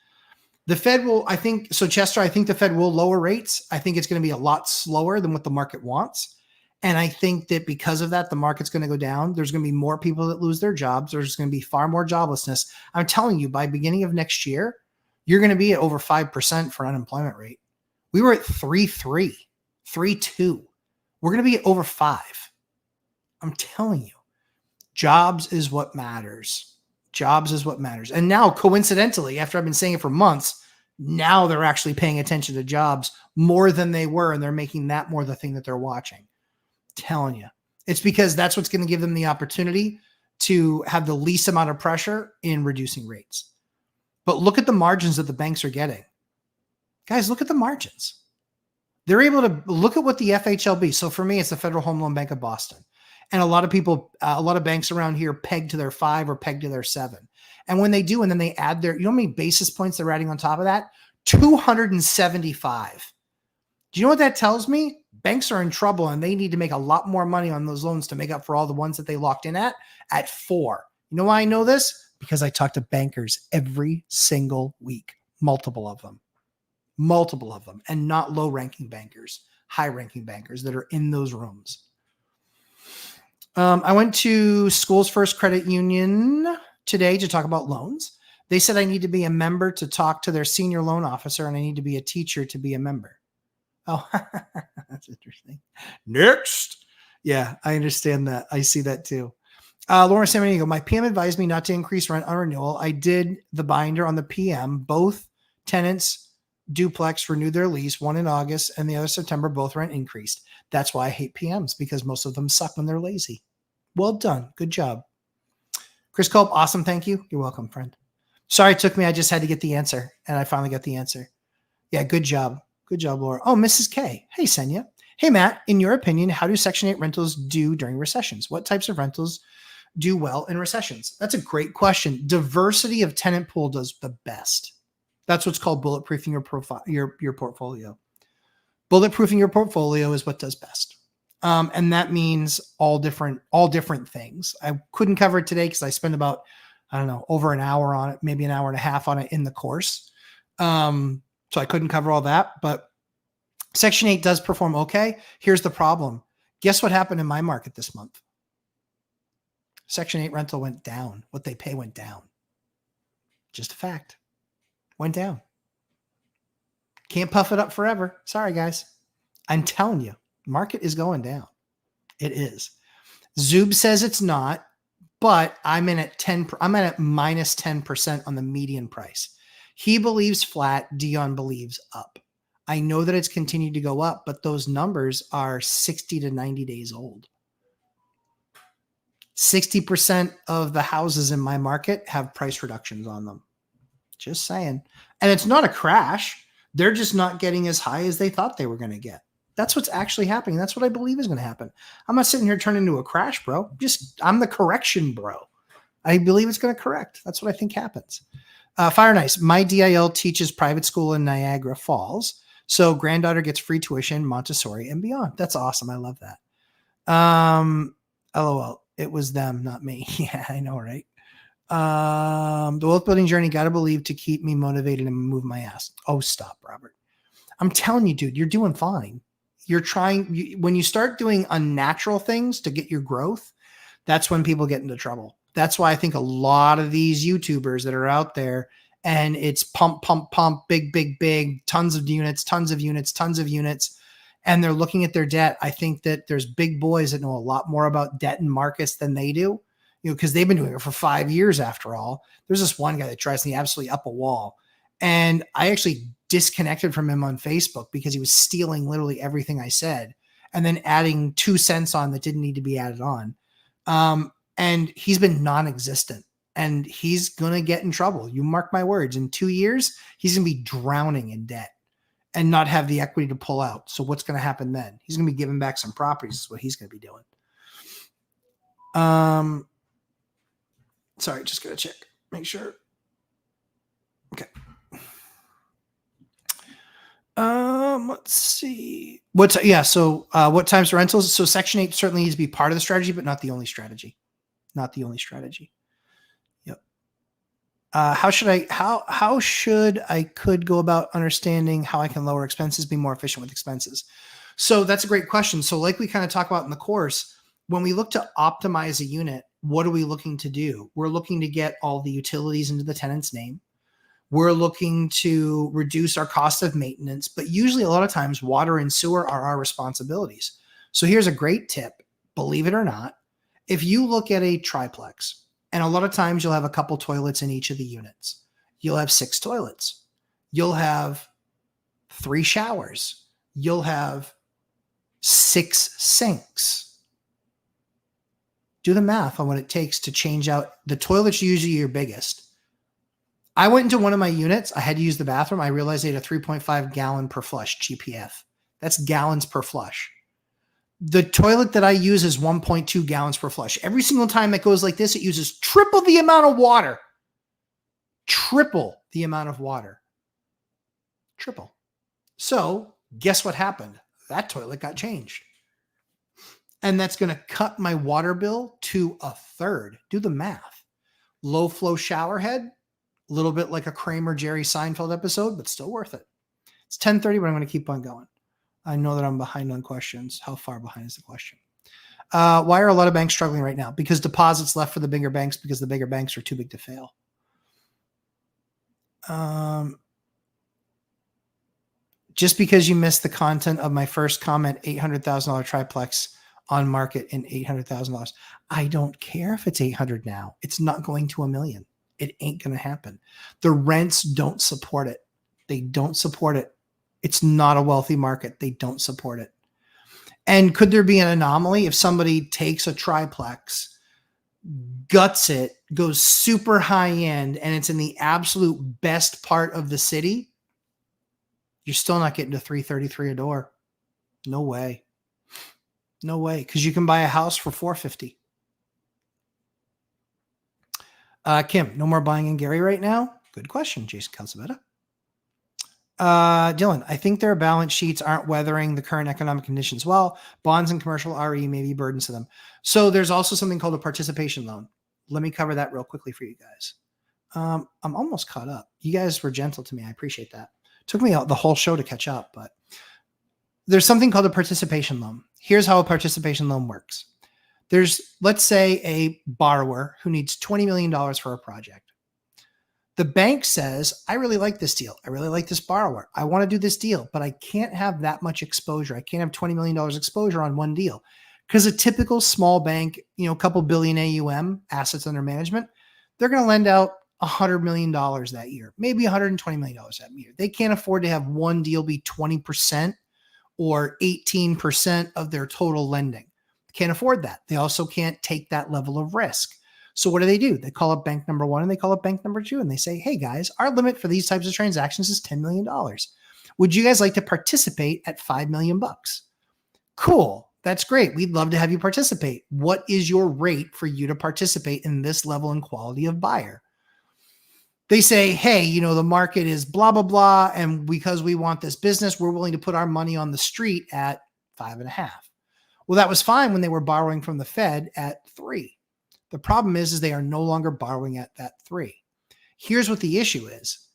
The Fed will, I think, so Chester, I think the Fed will lower rates. I think it's going to be a lot slower than what the market wants. And I think that because of that, the market's going to go down. There's going to be more people that lose their jobs. There's going to be far more joblessness. I'm telling you, by beginning of next year, you're going to be at over 5% for unemployment rate. We were at 3.3, 3.2. We're going to be at over 5. I'm telling you, jobs is what matters. Jobs is what matters. And now, coincidentally, after I've been saying it for months, now they're actually paying attention to jobs more than they were, and they're making that more the thing that they're watching. Telling you, it's because that's what's going to give them the opportunity to have the least amount of pressure in reducing rates. But look at the margins that the banks are getting. Guys, look at the margins. They're able to look at what the FHLB. So for me, it's the Federal Home Loan Bank of Boston. And a lot of people, a lot of banks around here peg to their 5 or peg to their 7. And when they do, and then they add their, you know how many basis points they're adding on top of that? 275. Do you know what that tells me? Banks are in trouble and they need to make a lot more money on those loans to make up for all the ones that they locked in at 4. You know why I know this? Because I talk to bankers every single week, multiple of them, and not low-ranking bankers, high-ranking bankers that are in those rooms. I went to School's First Credit Union today to talk about loans. They said I need to be a member to talk to their senior loan officer, and I need to be a teacher to be a member. Oh, that's interesting. Next. Yeah, I understand that. I see that too. Laura San Diego, my PM advised me not to increase rent on renewal. I did the binder on the PM. Both tenants, duplex, renewed their lease, one in August and the other September, both rent increased. That's why I hate PMs, because most of them suck when they're lazy. Well done. Good job. Chris Culp, awesome. Thank you. You're welcome, friend. Sorry it took me. I just had to get the answer, and I finally got the answer. Yeah, good job. Good job, Laura. Oh, Mrs. K. Hey, Senya. Hey, Matt. In your opinion, how do Section 8 rentals do during recessions? What types of rentals do well in recessions? That's a great question. Diversity of tenant pool does the best. That's what's called bulletproofing your profile, your portfolio. Bulletproofing your portfolio is what does best. And that means all different things. I couldn't cover it today because I spent about, over an hour on it, maybe an hour and a half on it in the course. So I couldn't cover all that, but Section 8 does perform okay. Here's the problem. Guess what happened in my market this month? Section 8 rental went down. What they pay went down. Just a fact. Went down. Can't puff it up forever. Sorry, guys. I'm telling you, market is going down. It is. Zoob says it's not, but I'm at minus 10% on the median price. He believes flat. Dion believes up. I know that it's continued to go up, but those numbers are 60 to 90 days old. 60% of the houses in my market have price reductions on them. Just saying. And it's not a crash. They're just not getting as high as they thought they were going to get. That's what's actually happening. That's what I believe is going to happen. I'm not sitting here turning into a crash, bro. I'm the correction, bro. I believe it's going to correct. That's what I think happens. Fire Nice. My DIL teaches private school in Niagara Falls. So granddaughter gets free tuition, Montessori, and beyond. That's awesome. I love that. LOL. It was them, not me. Yeah, I know, right? The wealth building journey, got to believe to keep me motivated and move my ass. Oh, stop, Robert. I'm telling you, dude, you're doing fine. You're trying. When you start doing unnatural things to get your growth, that's when people get into trouble. That's why I think a lot of these YouTubers that are out there, and it's pump, big, tons of units, and they're looking at their debt. I think that there's big boys that know a lot more about debt and markets than they do, because they've been doing it for 5 years after all. There's this one guy that drives me absolutely up a wall. And I actually disconnected from him on Facebook because he was stealing literally everything I said and then adding 2 cents on that didn't need to be added on. And he's been non-existent, and he's going to get in trouble. You mark my words. In 2 years, he's going to be drowning in debt and not have the equity to pull out. So what's going to happen then? He's going to be giving back some properties is what he's going to be doing. Sorry, just gotta check. Make sure. Okay. Let's see. What times to rentals? So Section 8 certainly needs to be part of the strategy, but not the only strategy. Not the only strategy. Yep. How should I could go about understanding how I can lower expenses, be more efficient with expenses? So that's a great question. So like we kind of talk about in the course, when we look to optimize a unit, what are we looking to do? We're looking to get all the utilities into the tenant's name. We're looking to reduce our cost of maintenance, but usually a lot of times water and sewer are our responsibilities. So here's a great tip, believe it or not. If you look at a triplex, and a lot of times you'll have a couple toilets in each of the units, you'll have 6 toilets, you'll have 3 showers, you'll have 6 sinks. Do the math on what it takes to change out the toilet's usually your biggest. I went into one of my units. I had to use the bathroom. I realized they had a 3.5 gallon per flush GPF. That's gallons per flush. The toilet that I use is 1.2 gallons per flush. Every single time it goes like this, it uses triple the amount of water. Triple the amount of water. Triple. So guess what happened? That toilet got changed. And that's going to cut my water bill to a third. Do the math. Low flow shower head. A little bit like a Kramer Jerry Seinfeld episode, but still worth it. It's 10:30, but I'm going to keep on going. I know that I'm behind on questions. How far behind is the question? Why are a lot of banks struggling right now? Because deposits left for the bigger banks because the bigger banks are too big to fail. Just because you missed the content of my first comment, $800,000 triplex on market in $800,000. I don't care if it's 800 now. It's not going to $1 million. It ain't going to happen. The rents don't support it. They don't support it. It's not a wealthy market. They don't support it. And could there be an anomaly if somebody takes a triplex, guts it, goes super high end, and it's in the absolute best part of the city? You're still not getting to 333 a door. No way. No way. Because you can buy a house for 450. Kim, no more buying in Gary right now? Good question, Jason Calzabetta. Dylan, I think their balance sheets aren't weathering the current economic conditions well. Bonds and commercial RE may be burdens to them. So there's also something called a participation loan. Let me cover that real quickly for you guys. I'm almost caught up. You guys were gentle to me. I appreciate that. Took me the whole show to catch up, but there's something called a participation loan. Here's how a participation loan works. There's, let's say, a borrower who needs $20 million for a project. The bank says, I really like this deal. I really like this borrower. I want to do this deal, but I can't have that much exposure. I can't have $20 million exposure on one deal. Because a typical small bank, a couple billion AUM, assets under management, they're going to lend out $100 million that year, maybe $120 million that year. They can't afford to have one deal be 20% or 18% of their total lending. Can't afford that. They also can't take that level of risk. So what do? They call up bank number 1 and they call up bank number 2 and they say, hey guys, our limit for these types of transactions is $10 million. Would you guys like to participate at $5 million? Cool. That's great. We'd love to have you participate. What is your rate for you to participate in this level and quality of buyer? They say, hey, the market is blah, blah, blah. And because we want this business, we're willing to put our money on the street at 5.5. Well, that was fine when they were borrowing from the Fed at 3. The problem is they are no longer borrowing at that 3. Here's what the issue is.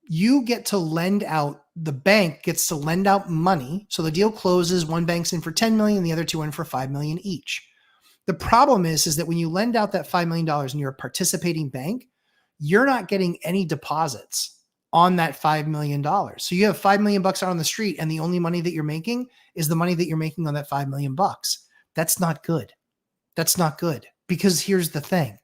You get to lend out, the bank gets to lend out money. So the deal closes, one bank's in for 10 million, the other two in for 5 million each. The problem is that when you lend out that $5 million and you're a participating bank, you're not getting any deposits on that $5 million. So you have $5 million out on the street and the only money that you're making is the money that you're making on that $5 million. That's not good. That's not good. Because here's the thing.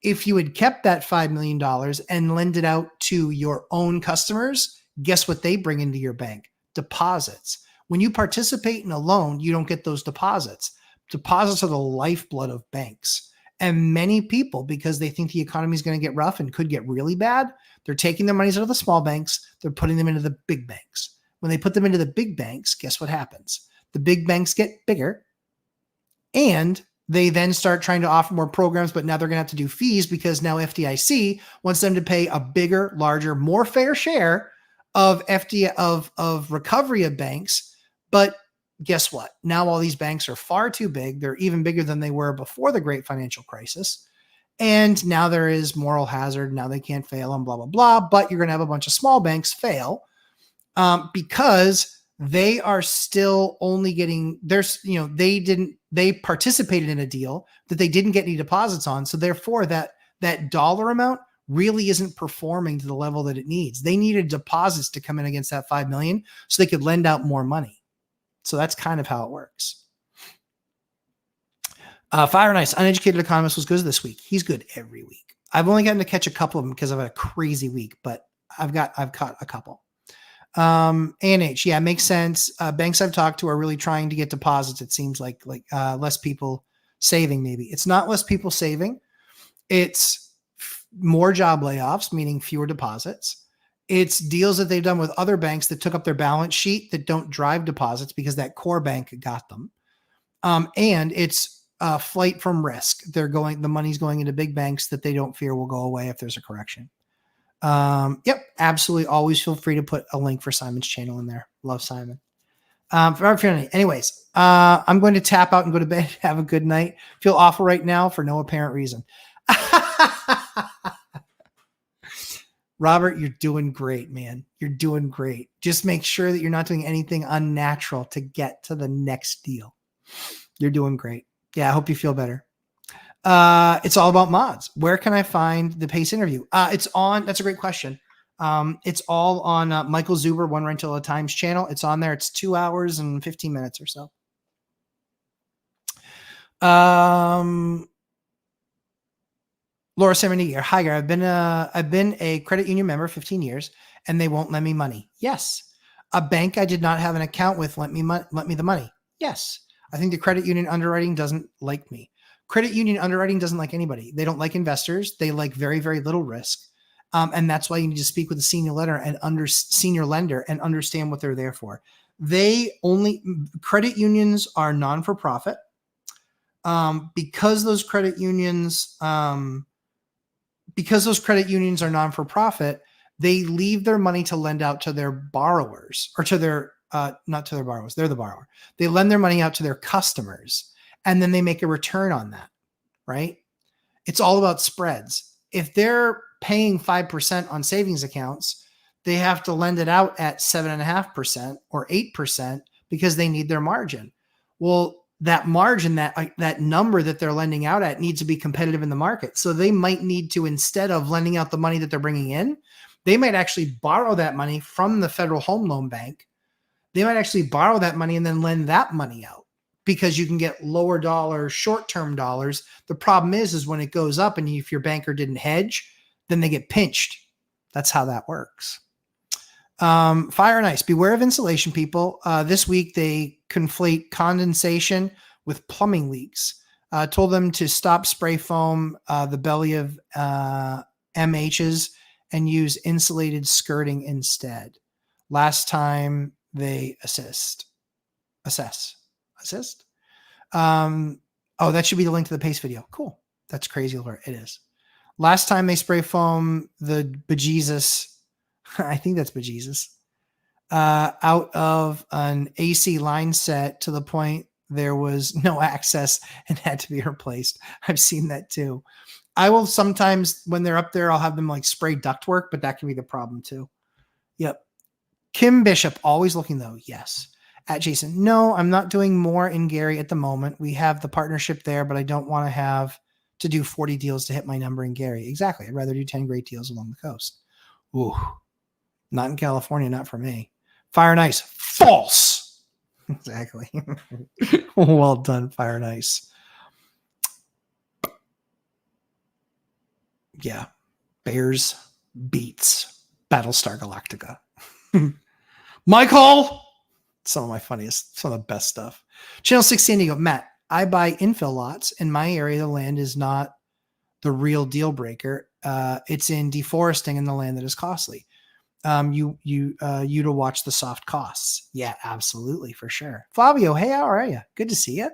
If you had kept that $5 million and lend it out to your own customers, guess what they bring into your bank? Deposits. When you participate in a loan, you don't get those deposits. Deposits are the lifeblood of banks. And many people, because they think the economy is going to get rough and could get really bad, they're taking their monies out of the small banks. They're putting them into the big banks. When they put them into the big banks, guess what happens? The big banks get bigger and They then start trying to offer more programs, but now they're going to have to do fees because now FDIC wants them to pay a bigger, larger, more fair share of of recovery of banks. But guess what? Now all these banks are far too big. They're even bigger than they were before the great financial crisis. And now there is moral hazard. Now they can't fail and blah, blah, blah. But you're going to have a bunch of small banks fail because they are still only getting they participated in a deal that they didn't get any deposits on. So therefore that dollar amount really isn't performing to the level that it needs. They needed deposits to come in against that 5 million so they could lend out more money. So that's kind of how it works. Fire and Ice, uneducated economist, was good this week. He's good every week. I've only gotten to catch a couple of them because I've had a crazy week, but I've caught a couple. ANH, yeah, makes sense. Banks I've talked to are really trying to get deposits. It seems like less people saving. Maybe it's not less people saving. It's more job layoffs, meaning fewer deposits. It's deals that they've done with other banks that took up their balance sheet that don't drive deposits because that core bank got them. And it's flight from risk. The money's going into big banks that they don't fear will go away if there's a correction. Yep, absolutely. Always feel free to put a link for Simon's channel in there. Love Simon. Anyways, I'm going to tap out and go to bed. Have a good night. Feel awful right now for no apparent reason. Robert, you're doing great, man. You're doing great. Just make sure that you're not doing anything unnatural to get to the next deal. You're doing great. Yeah, I hope you feel better. It's all about mods. Where can I find the PACE interview? That's a great question. It's all on Michael Zuber, One Rental at a Time's channel. It's on there. It's 2 hours and 15 minutes or so. Laura 70 here. Hi, Gary. I've been a credit union member 15 years, and they won't lend me money. Yes. A bank I did not have an account with lent me the money. Yes. I think the credit union underwriting doesn't like me. Credit union underwriting doesn't like anybody. They don't like investors. They like very, very little risk. And that's why you need to speak with a senior lender and understand what they're there for. Credit unions are non-for-profit. Because those credit unions are non-for-profit, they leave their money to lend out to their borrowers or to their, not to their borrowers. They're the borrower. They lend their money out to their customers. And then they make a return on that, right? It's all about spreads. If they're paying 5% on savings accounts, they have to lend it out at 7.5% or 8% because they need their margin. Well, that margin, that number that they're lending out at needs to be competitive in the market. So they might need to, instead of lending out the money that they're bringing in, they might actually borrow that money from the Federal Home Loan Bank. They might actually borrow that money and then lend that money out, because you can get lower dollar, short-term dollars. The problem is when it goes up and if your banker didn't hedge, then they get pinched. That's how that works. Fire and Ice. Beware of insulation, people. This week, they conflate condensation with plumbing leaks. Told them to stop spray foam the belly of MHs and use insulated skirting instead. Last time they assess. That should be the link to the PACE video. Cool. That's crazy alert. It is. Last time they spray foam the bejesus, I think that's bejesus, out of an AC line set to the point there was no access and had to be replaced. I've seen that too. I will sometimes, when they're up there, I'll have them like spray ductwork, but that can be the problem too. Yep. Kim Bishop, always looking though. Yes. At Jason, no, I'm not doing more in Gary at the moment. We have the partnership there, but I don't want to have to do 40 deals to hit my number in Gary. Exactly. I'd rather do 10 great deals along the coast. Ooh, not in California, not for me. Fire and Ice, false. Exactly. Well done, Fire and Ice. Yeah. Bears beats Battlestar Galactica. Michael! Some of my funniest, some of the best stuff. Channel 6 San Diego. Matt, I buy infill lots. In my area, the land is not the real deal breaker. It's in deforesting in the land that is costly. You to watch the soft costs. Yeah, absolutely, for sure. Flavio, hey, how are you? Good to see you.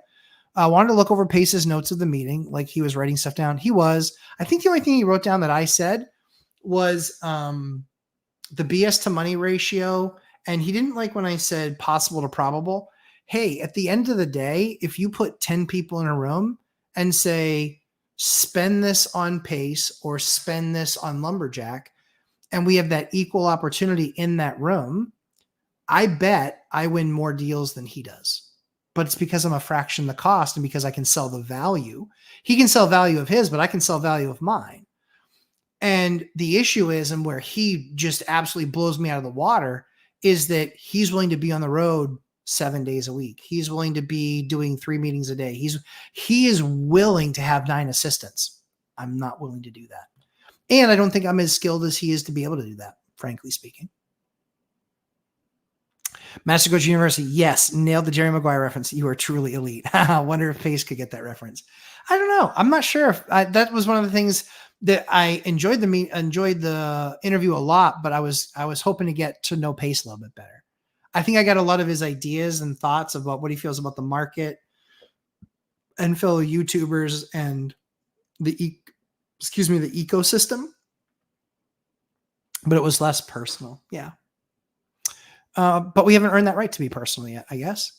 I wanted to look over Pace's notes of the meeting, like he was writing stuff down. He was. I think the only thing he wrote down that I said was the BS to money ratio. And he didn't like when I said possible to probable. Hey, at the end of the day, if you put 10 people in a room and say, spend this on Pace or spend this on Lumberjack, and we have that equal opportunity in that room, I bet I win more deals than he does. But it's because I'm a fraction of the cost and because I can sell the value. He can sell value of his, but I can sell value of mine. And the issue is, and where he just absolutely blows me out of the water, is that he's willing to be on the road 7 days a week. He's willing to be doing 3 meetings a day. He is willing to have 9 assistants. I'm not willing to do that. And I don't think I'm as skilled as he is to be able to do that, frankly speaking. Master Coach University, yes, nailed the Jerry Maguire reference. You are truly elite. I wonder if Pace could get that reference. I don't know. I'm not sure if that was one of the things that I enjoyed the interview a lot, but I was hoping to get to know Pace a little bit better. I think I got a lot of his ideas and thoughts about what he feels about the market and fellow YouTubers and the ecosystem, but it was less personal. Yeah. But we haven't earned that right to be personal yet, I guess.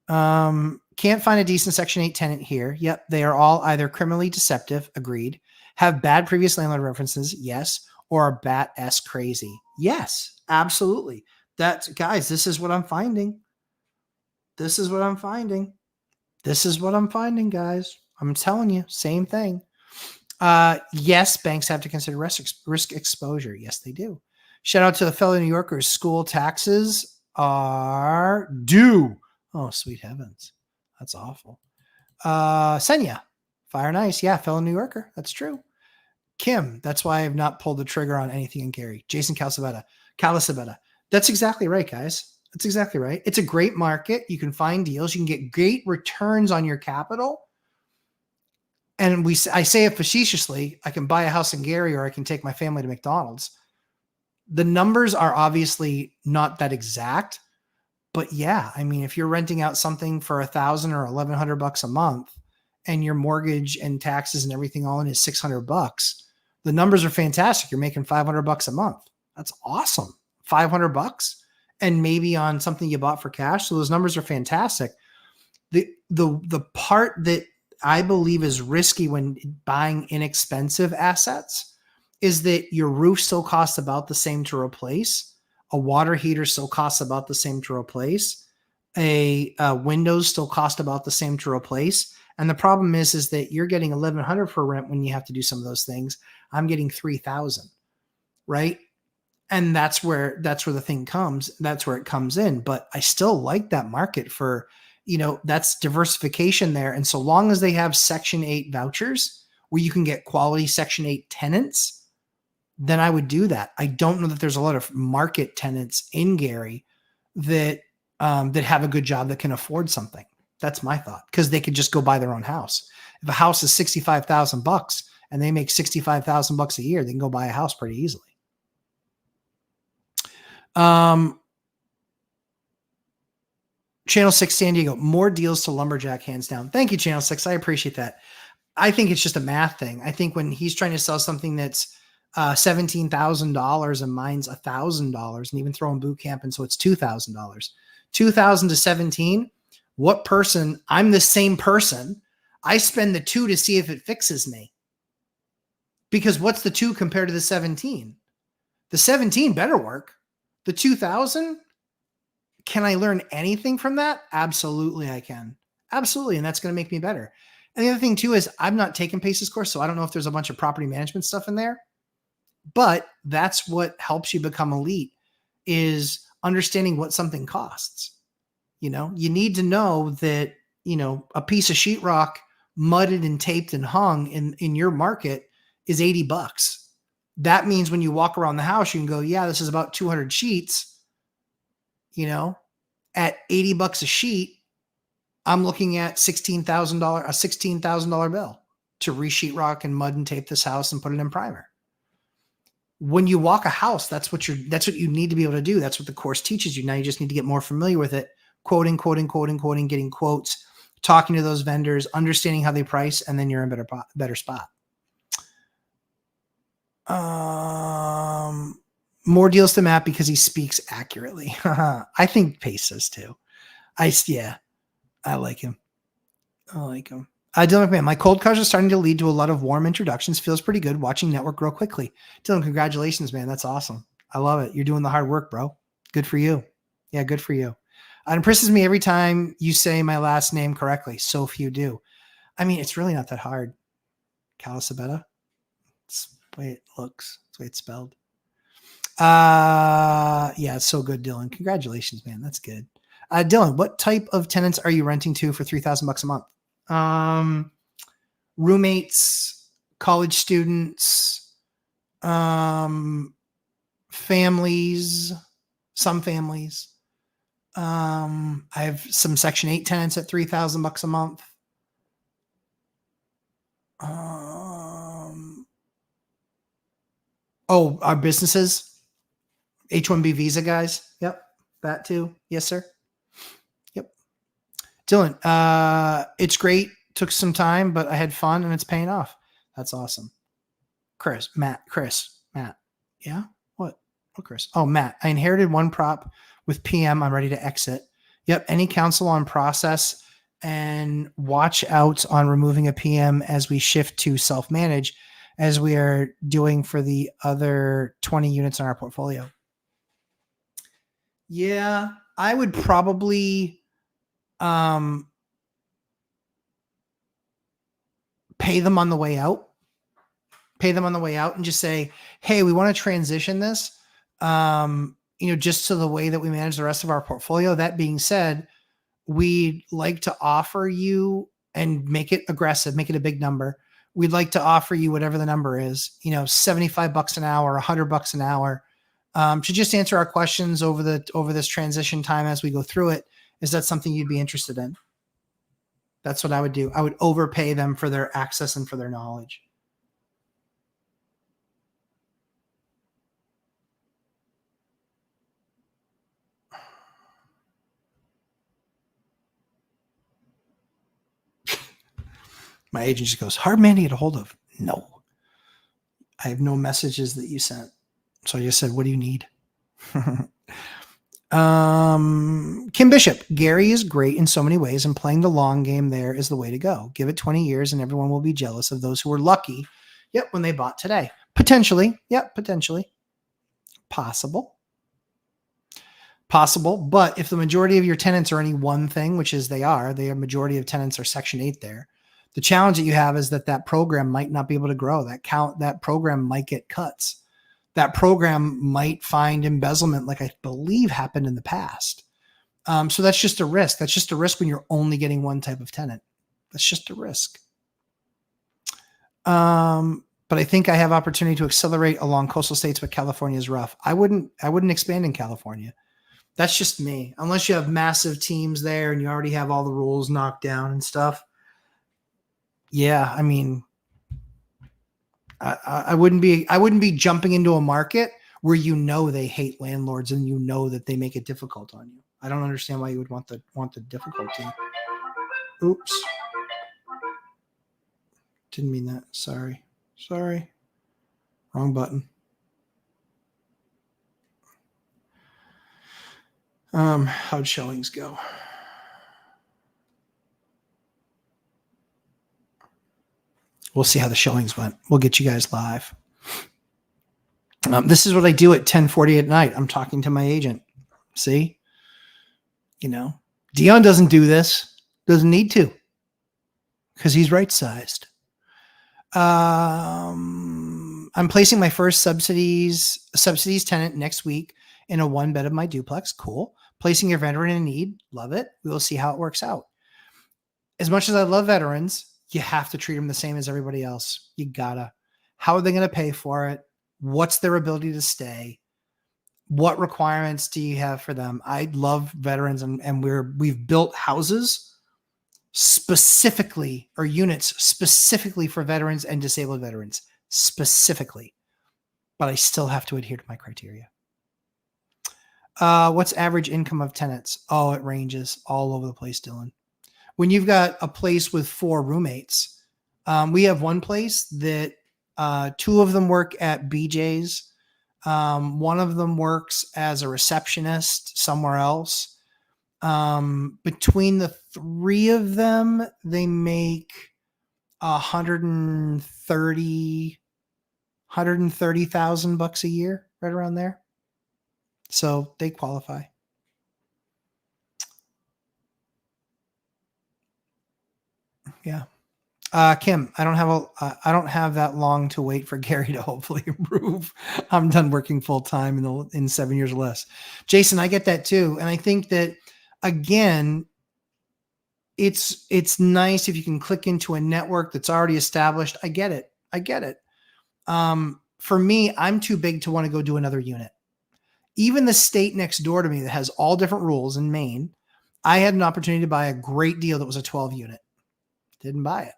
Can't find a decent Section 8 tenant here. Yep. They are all either criminally deceptive. Agreed. Have bad previous landlord references. Yes. Or are bat-s crazy. Yes, absolutely. Guys, this is what I'm finding. This is what I'm finding, guys. I'm telling you, same thing. Yes, banks have to consider risk exposure. Yes, they do. Shout out to the fellow New Yorkers. School taxes are due. Oh, sweet heavens. That's awful. Senya, fire and ice. Yeah, fellow New Yorker. That's true. Kim, that's why I have not pulled the trigger on anything in Gary. Jason Calasabetta. That's exactly right, guys. That's exactly right. It's a great market. You can find deals. You can get great returns on your capital. And I say it facetiously. I can buy a house in Gary or I can take my family to McDonald's. The numbers are obviously not that exact, but yeah, I mean, if you're renting out something for $1,000 or $1,100 a month and your mortgage and taxes and everything all in is $600, the numbers are fantastic. You're making $500 a month. That's awesome. $500 and maybe on something you bought for cash. So those numbers are fantastic. The part that I believe is risky when buying inexpensive assets is that your roof still costs about the same to replace. A water heater still costs about the same to replace. A windows still cost about the same to replace. And the problem is that you're getting $1,100 for rent when you have to do some of those things. I'm getting $3,000, right? And that's where the thing comes. That's where it comes in. But I still like that market for, that's diversification there. And so long as they have Section 8 vouchers where you can get quality Section 8 tenants, then I would do that. I don't know that there's a lot of market tenants in Gary that have a good job that can afford something. That's my thought, because they could just go buy their own house. If a house is $65,000 and they make $65,000 a year, they can go buy a house pretty easily. Channel 6 San Diego, more deals to Lumberjack, hands down. Thank you, Channel 6. I appreciate that. I think it's just a math thing. I think when he's trying to sell something that's $17,000 and mine's $1,000 and even throwing boot camp, and so it's $2,000. 2,000 to 17. What person? I'm the same person. I spend the 2 to see if it fixes me. Because what's the 2 compared to the 17? The 17 better work. The 2,000, can I learn anything from that? Absolutely, I can. Absolutely, and that's going to make me better. And the other thing too is I've not taken Pace's course, so I don't know if there's a bunch of property management stuff in there. But that's what helps you become elite, is understanding what something costs. You need to know that, a piece of sheetrock mudded and taped and hung in your market is $80. That means when you walk around the house, you can go, yeah, this is about 200 sheets, at $80 a sheet. I'm looking at a $16,000 bill to re-sheetrock and mud and tape this house and put it in primer. When you walk a house, that's what you need to be able to do. That's what the course teaches you. Now you just need to get more familiar with it. Quoting, getting quotes, talking to those vendors, understanding how they price, and then you're in a better spot. More deals to Matt because he speaks accurately. I think Pace does too. I like him. Dylan McMahon, my cold calls are starting to lead to a lot of warm introductions. Feels pretty good watching network grow quickly. Dylan, congratulations, man. That's awesome. I love it. You're doing the hard work, bro. Good for you. Yeah, good for you. It impresses me every time you say my last name correctly. So few do. I mean, it's really not that hard. Calasabetta. It's the way it looks. It's the way it's spelled. Yeah, it's so good, Dylan. Congratulations, man. That's good. Dylan, what type of tenants are you renting to for $3,000 a month? Roommates, college students, families, some families. I have some Section 8 tenants at $3,000 a month. Our businesses, H-1B visa guys. Yep. That too. Yes, sir. Yep. Dylan, it's great. Took some time, but I had fun and it's paying off. That's awesome. Matt. Yeah. What, Chris? Oh, Matt, I inherited one prop with PM. I'm ready to exit. Yep. Any counsel on process and watch out on removing a PM as we shift to self-manage, as we are doing for the other 20 units in our portfolio. Yeah, I would probably pay them on the way out. And just say, hey, we want to transition this, just to the way that we manage the rest of our portfolio. That being said, we'd like to offer you, and make it aggressive, make it a big number. We'd like to offer you whatever the number is, $75 an hour, $100 an hour, to just answer our questions over this transition time as we go through it. Is that something you'd be interested in? That's what I would do. I would overpay them for their access and for their knowledge. My agent just goes, hard man to get a hold of. No, I have no messages that you sent. So I just said, what do you need? Kim Bishop, Gary is great in so many ways, and playing the long game there is the way to go. Give it 20 years and everyone will be jealous of those who were lucky. Yep. When they bought today, potentially. Yep. Potentially possible. But if the majority of your tenants are any one thing, which is the majority of tenants are Section 8 there. The challenge that you have is that program might not be able to grow. That program might get cuts. That program might find embezzlement, like I believe happened in the past. So that's just a risk. That's just a risk when you're only getting one type of tenant. That's just a risk. But I think I have opportunity to accelerate along coastal states, but California is rough. I wouldn't expand in California. That's just me. Unless you have massive teams there and you already have all the rules knocked down and stuff. Yeah, I mean, I wouldn't be jumping into a market where they hate landlords and that they make it difficult on you. I don't understand why you would want the difficulty. Oops. Didn't mean that. Sorry. Wrong button. How'd showings go? We'll see how the showings went. We'll get you guys live. This is what I do at 10:40 at night. I'm talking to my agent. See? Dion doesn't do this. Doesn't need to. Because he's right-sized. I'm placing my first subsidies tenant next week in a one bed of my duplex. Cool. Placing your veteran in need. Love it. We will see how it works out. As much as I love veterans, you have to treat them the same as everybody else. You gotta. How are they going to pay for it? What's their ability to stay? What requirements do you have for them? I love veterans, and we've built houses specifically, or units specifically for veterans and disabled veterans specifically, but I still have to adhere to my criteria. What's average income of tenants? Oh, it ranges all over the place, Dylan. When you've got a place with 4 roommates, we have one place that 2 of them work at BJ's. One of them works as a receptionist somewhere else. Between the 3 of them, they make 130,000 bucks a year, right around there. So they qualify. Yeah. Kim, I don't have that long to wait for Gary to hopefully improve. I'm done working full time in 7 years or less. Jason, I get that too. And I think that again, it's nice if you can click into a network that's already established. I get it. For me, I'm too big to want to go do another unit. Even the state next door to me that has all different rules in Maine, I had an opportunity to buy a great deal that was a 12 unit. Didn't buy it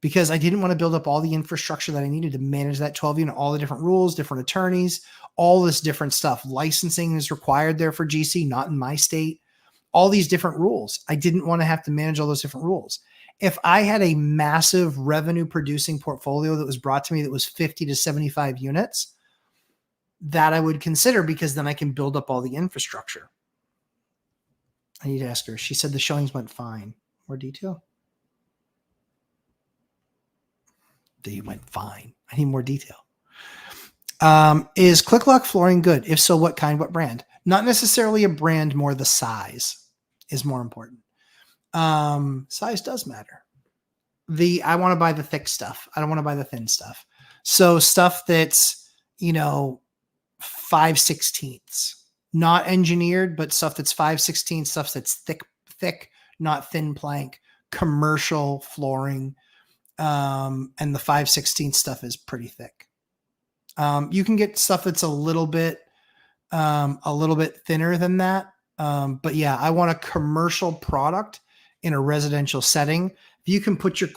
because I didn't want to build up all the infrastructure that I needed to manage that 12 unit, all the different rules, different attorneys, all this different stuff. Licensing is required there for GC, not in my state. All these different rules. I didn't want to have to manage all those different rules. If I had a massive revenue producing portfolio that was brought to me that was 50 to 75 units, that I would consider because then I can build up all the infrastructure. I need to ask her. She said the showings went fine. More detail? They went fine. I need more detail. Is Click Lock flooring good? If so, what kind, what brand? Not necessarily a brand, more the size is more important. Size does matter. I want to buy the thick stuff. I don't want to buy the thin stuff. So stuff that's, 5/16, not engineered, but stuff that's 5/16, stuff that's thick, not thin plank, commercial flooring. And the 5/16 stuff is pretty thick. You can get stuff that's a little bit thinner than that. But yeah, I want a commercial product in a residential setting. If you can put your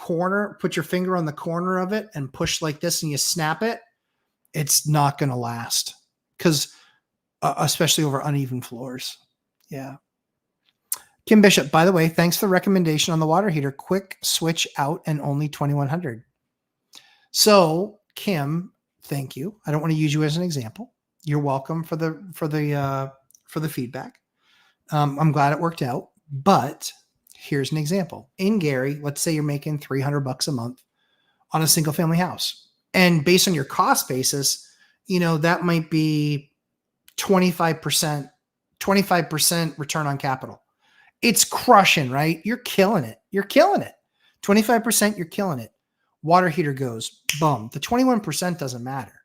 finger on the corner of it and push like this and you snap it, it's not going to last because especially over uneven floors. Yeah. Kim Bishop, by the way, thanks for the recommendation on the water heater. Quick switch out and only 2,100. So Kim, thank you. I don't want to use you as an example. You're welcome for the feedback. I'm glad it worked out, but here's an example. In Gary, let's say you're making $300 a month on a single family house. And based on your cost basis, that might be 25% return on capital. It's crushing, right? You're killing it. 25%, you're killing it. Water heater goes, boom. The 21% doesn't matter.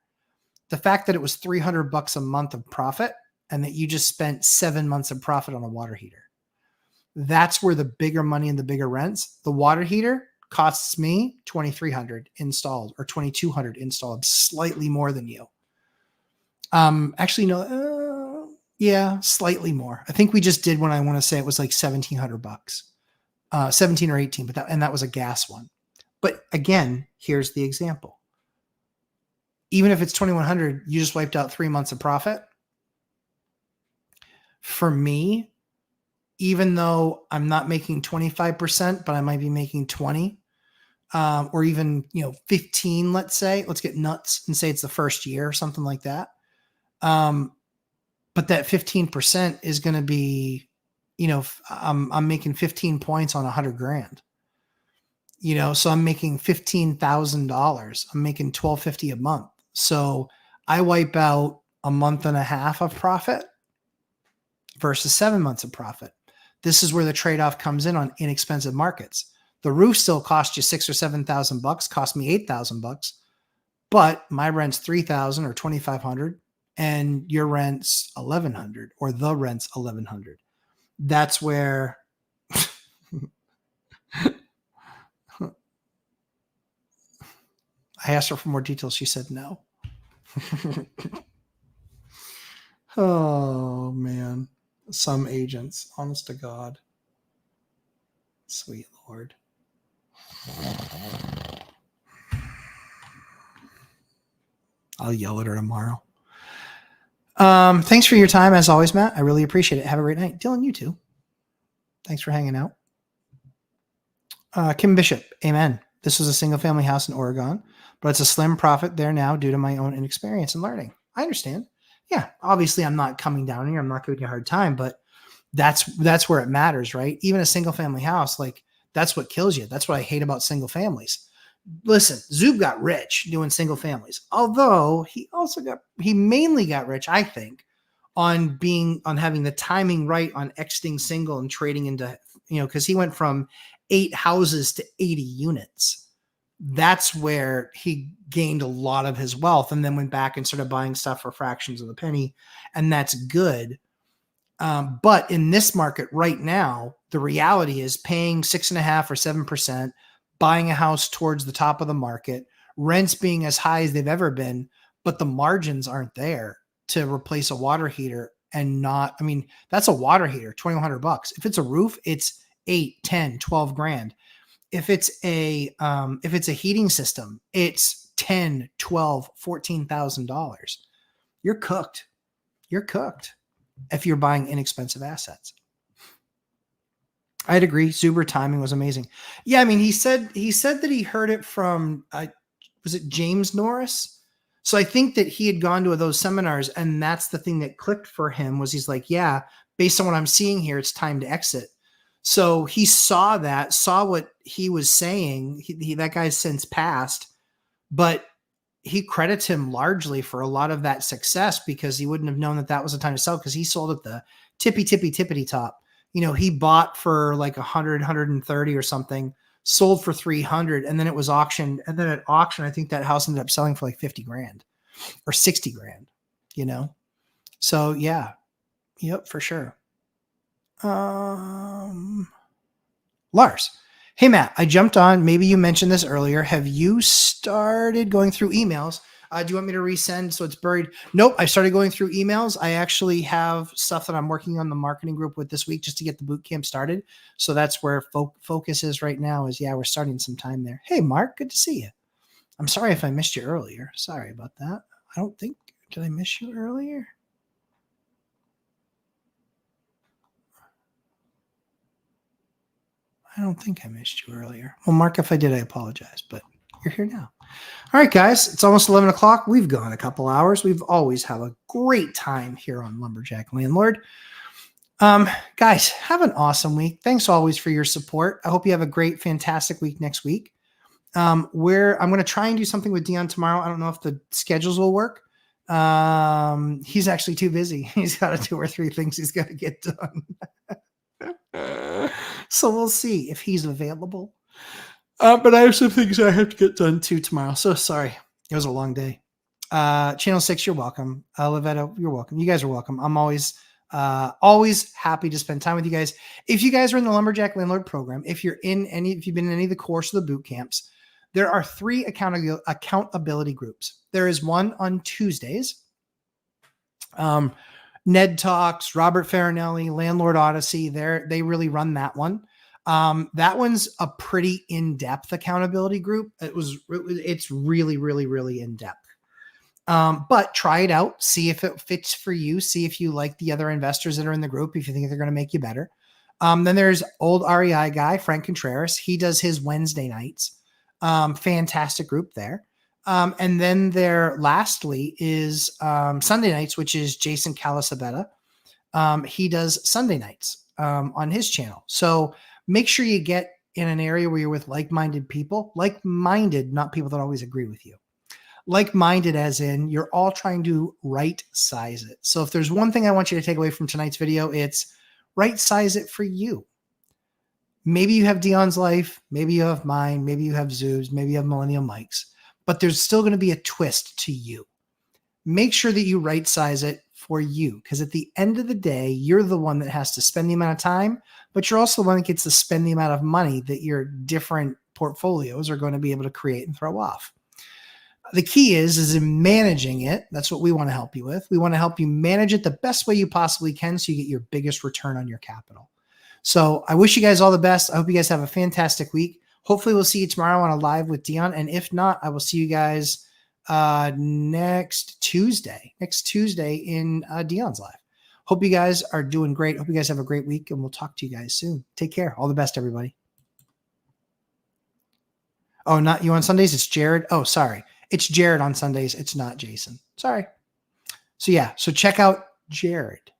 The fact that it was $300 a month of profit and that you just spent 7 months of profit on a water heater. That's where the bigger money and the bigger rents. The water heater costs me $2,300 installed or $2,200 installed, slightly more than you. Actually, no, yeah, slightly more. I think we just did one. I want to say it was like $1,700, 17 or 18, and that was a gas one. But again, here's the example. Even if it's 2,100, you just wiped out 3 months of profit. For me, even though I'm not making 25%, but I might be making 20, or even 15. Let's say, let's get nuts and say it's the first year or something like that. But that 15% is going to be, I'm making 15 points on 100 grand. So I'm making $15,000. I'm making $1,250 a month. So I wipe out a month and a half of profit versus 7 months of profit. This is where the trade-off comes in on inexpensive markets. The roof still costs you $6,000 or $7,000, cost me $8,000, but my rent's $3,000 or $2,500, and your rent's $1,100 or the rent's $1,100. That's where I asked her for more details. She said no. Oh man. Some agents, honest to God. Sweet Lord. I'll yell at her tomorrow. Thanks for your time as always, Matt. I really appreciate it. Have a great night. Dylan, you too. Thanks for hanging out. Kim Bishop, amen. This was a single family house in Oregon, but it's a slim profit there now due to my own inexperience and learning. I understand. Yeah, obviously I'm not coming down here. I'm not giving you a hard time, but that's where it matters, right? Even a single family house, like that's what kills you. That's what I hate about single families. Listen, Zub got rich doing single families, although he mainly got rich, I think, on having the timing right on exiting single and trading into, because he went from 8 houses to 80 units. That's where he gained a lot of his wealth, and then went back and started buying stuff for fractions of the penny, and that's good. But in this market right now, the reality is paying 6.5% or 7%, buying a house towards the top of the market, rents being as high as they've ever been, but the margins aren't there to replace a water heater. And that's a water heater, $2,100. If it's a roof, it's 8, 10, 12 grand. If it's a heating system, it's 10, 12, $14,000. You're cooked. You're cooked if you're buying inexpensive assets. I'd agree. Zuber timing was amazing. Yeah, he said that he heard it from was it James Norris? So I think that he had gone to those seminars, and that's the thing that clicked for him. Was he's like, yeah, based on what I'm seeing here, it's time to exit. So he saw what he was saying. That guy's since passed, but he credits him largely for a lot of that success, because he wouldn't have known that was the time to sell, because he sold at the tippity top. He bought for like 100, 130 or something, sold for 300, and then it was auctioned. And then at auction, I think that house ended up selling for like 50 grand or 60 grand, So yeah. Yep, for sure. Lars. Hey, Matt, I jumped on. Maybe you mentioned this earlier. Have you started going through emails? Do you want me to resend so it's buried? Nope. I started going through emails. I actually have stuff that I'm working on the marketing group with this week just to get the boot camp started. So that's where focus is right now is, we're starting some time there. Hey, Mark, good to see you. I'm sorry if I missed you earlier. Sorry about that. Did I miss you earlier? I don't think I missed you earlier. Well, Mark, if I did, I apologize, but you're here now. All right, guys, it's almost 11 o'clock. We've gone a couple hours. We've always have a great time here on Lumberjack Landlord. Guys, have an awesome week. Thanks always for your support. I hope you have a great, fantastic week next week. I'm going to try and do something with Dion tomorrow. I don't know if the schedules will work. He's actually too busy. He's got 2 or 3 things he's got to get done. So we'll see if he's available. But I have some things I have to get done too tomorrow. So sorry. It was a long day. Channel 6, you're welcome. Lovetto, you're welcome. You guys are welcome. I'm always happy to spend time with you guys. If you guys are in the Lumberjack Landlord program, if you've been in any of the course of the boot camps, there are 3 accountability groups. There is one on Tuesdays. Ned Talks, Robert Farinelli, Landlord Odyssey. They really run that one. That one's a pretty in-depth accountability group. It's really, really, really in-depth. But try it out, see if it fits for you, see if you like the other investors that are in the group, if you think they're going to make you better. Then there's old REI guy, Frank Contreras. He does his Wednesday nights. Fantastic group there. And then there lastly is Sunday nights, which is Jason Calasabetta. He does Sunday nights on his channel. So make sure you get in an area where you're with like-minded people. Like-minded, not people that always agree with you. Like-minded as in you're all trying to right-size it. So if there's one thing I want you to take away from tonight's video, it's right-size it for you. Maybe you have Dion's life. Maybe you have mine. Maybe you have Zoo's. Maybe you have Millennial Mike's. But there's still going to be a twist to you. Make sure that you right-size it for you, because at the end of the day, you're the one that has to spend the amount of time, but you're also the one that gets to spend the amount of money that your different portfolios are going to be able to create and throw off. The key is in managing it. That's what we want to help you with. We want to help you manage it the best way you possibly can so you get your biggest return on your capital. So I wish you guys all the best. I hope you guys have a fantastic week. Hopefully we'll see you tomorrow on a live with Dion. And if not, I will see you guys next Tuesday in Dion's live. Hope you guys are doing great. Hope you guys have a great week, and we'll talk to you guys soon. Take care. All the best, everybody. Oh, not you on Sundays. It's Jared. Oh, sorry. It's Jared on Sundays. It's not Jason. Sorry. So yeah. So check out Jared.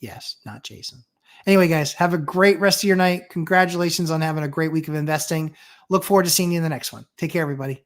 Yes, not Jason. Anyway, guys, have a great rest of your night. Congratulations on having a great week of investing. Look forward to seeing you in the next one. Take care, everybody.